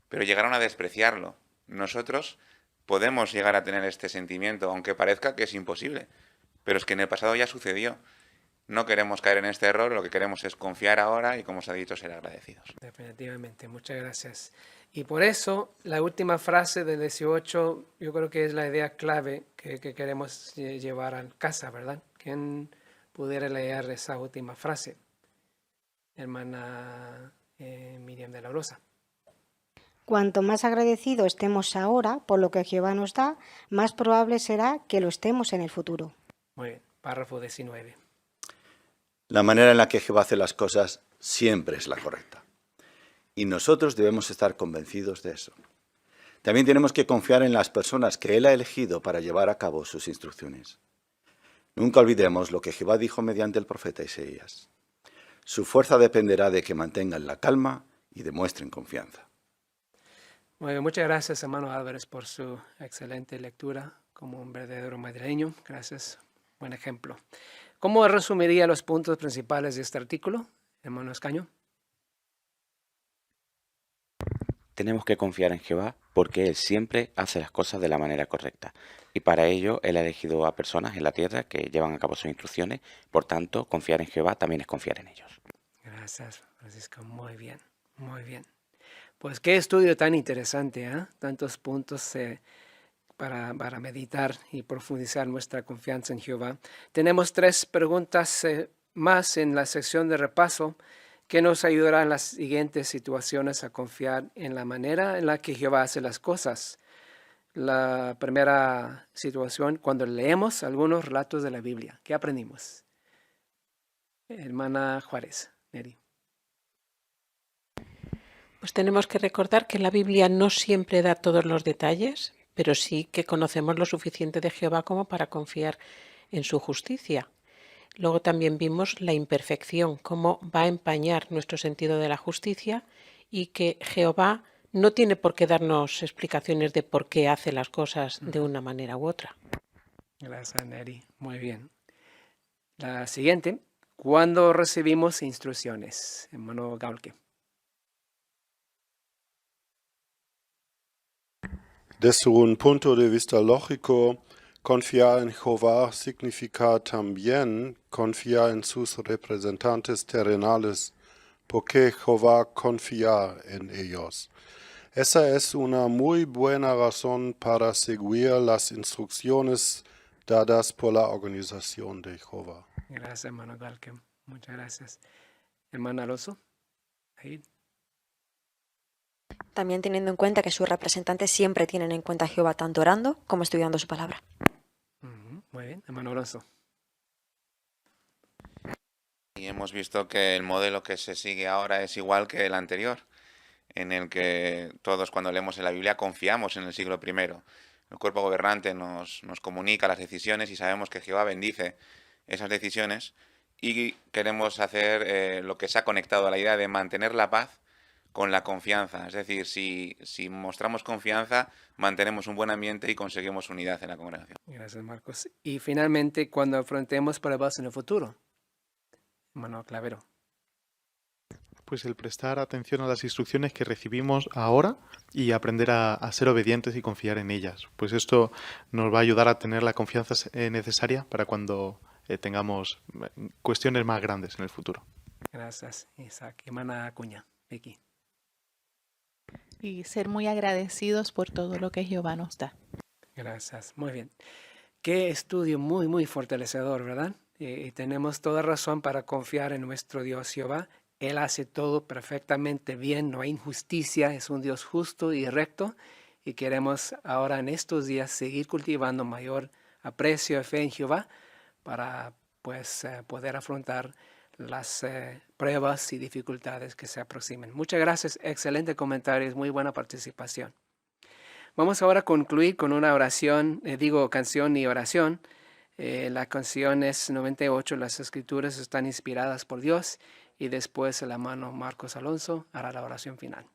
pero llegaron a despreciarlo. Nosotros podemos llegar a tener este sentimiento, aunque parezca que es imposible. Pero es que en el pasado ya sucedió. No queremos caer en este error, lo que queremos es confiar ahora y, como os ha dicho, ser agradecidos. Definitivamente, muchas gracias. Y por eso, la última frase del 18, yo creo que es la idea clave que queremos llevar a casa, ¿verdad? ¿Quién pudiera leer esa última frase? Hermana Miriam de la Rosa. Cuanto más agradecidos estemos ahora por lo que Jehová nos da, más probable será que lo estemos en el futuro. Muy bien, párrafo 19. La manera en la que Jehová hace las cosas siempre es la correcta. Y nosotros debemos estar convencidos de eso. También tenemos que confiar en las personas que Él ha elegido para llevar a cabo sus instrucciones. Nunca olvidemos lo que Jehová dijo mediante el profeta Isaías. Su fuerza dependerá de que mantengan la calma y demuestren confianza. Muy bien, muchas gracias, hermano Álvarez, por su excelente lectura como un verdadero madrileño. Gracias, buen ejemplo. ¿Cómo resumiría los puntos principales de este artículo, hermano Escaño? Tenemos que confiar en Jehová porque Él siempre hace las cosas de la manera correcta. Y para ello Él ha elegido a personas en la tierra que llevan a cabo sus instrucciones. Por tanto, confiar en Jehová también es confiar en ellos. Gracias, Francisco. Muy bien, muy bien. Pues qué estudio tan interesante, ¿eh? Tantos puntos para meditar y profundizar nuestra confianza en Jehová. Tenemos 3 preguntas más en la sección de repaso que nos ayudará en las siguientes situaciones a confiar en la manera en la que Jehová hace las cosas. La primera situación, cuando leemos algunos relatos de la Biblia, ¿qué aprendimos? Hermana Juárez, Neri. Pues tenemos que recordar que la Biblia no siempre da todos los detalles, pero sí que conocemos lo suficiente de Jehová como para confiar en su justicia. Luego también vimos la imperfección, cómo va a empañar nuestro sentido de la justicia y que Jehová no tiene por qué darnos explicaciones de por qué hace las cosas de una manera u otra. Gracias, Neri. Muy bien. La siguiente, ¿cuándo recibimos instrucciones? Hermano Gaulke. Desde un punto de vista lógico, confiar en Jehová significa también confiar en sus representantes terrenales, porque Jehová confía en ellos. Esa es una muy buena razón para seguir las instrucciones dadas por la organización de Jehová. Gracias, hermano Gaulke. Muchas gracias. Hermano Alonso. Ahí. También teniendo en cuenta que sus representantes siempre tienen en cuenta a Jehová tanto orando como estudiando su palabra. Muy bien, hermano Alonso. Y hemos visto que el modelo que se sigue ahora es igual que el anterior, en el que todos cuando leemos en la Biblia confiamos en el siglo I. El cuerpo gobernante nos comunica las decisiones y sabemos que Jehová bendice esas decisiones y queremos hacer lo que se ha conectado a la idea de mantener la paz con la confianza. Es decir, si mostramos confianza, mantenemos un buen ambiente y conseguimos unidad en la congregación. Gracias, Marcos. Y finalmente, cuando afrontemos pruebas en el futuro. Hermano Clavero. Pues el prestar atención a las instrucciones que recibimos ahora y aprender a ser obedientes y confiar en ellas. Pues esto nos va a ayudar a tener la confianza necesaria para cuando tengamos cuestiones más grandes en el futuro. Gracias, Isaac. Hermana Acuña, Vicky. Y ser muy agradecidos por todo lo que Jehová nos da. Gracias, muy bien. Qué estudio muy, muy fortalecedor, ¿verdad? Y tenemos toda razón para confiar en nuestro Dios Jehová. Él hace todo perfectamente bien, no hay injusticia, es un Dios justo y recto. Y queremos ahora en estos días seguir cultivando mayor aprecio y fe en Jehová para pues, poder afrontar las pruebas y dificultades que se aproximen. Muchas gracias, excelente comentarios, muy buena participación. Vamos ahora a concluir con una oración, canción y oración. La canción es 98, las escrituras están inspiradas por Dios y después el hermano Marcos Alonso hará la oración final.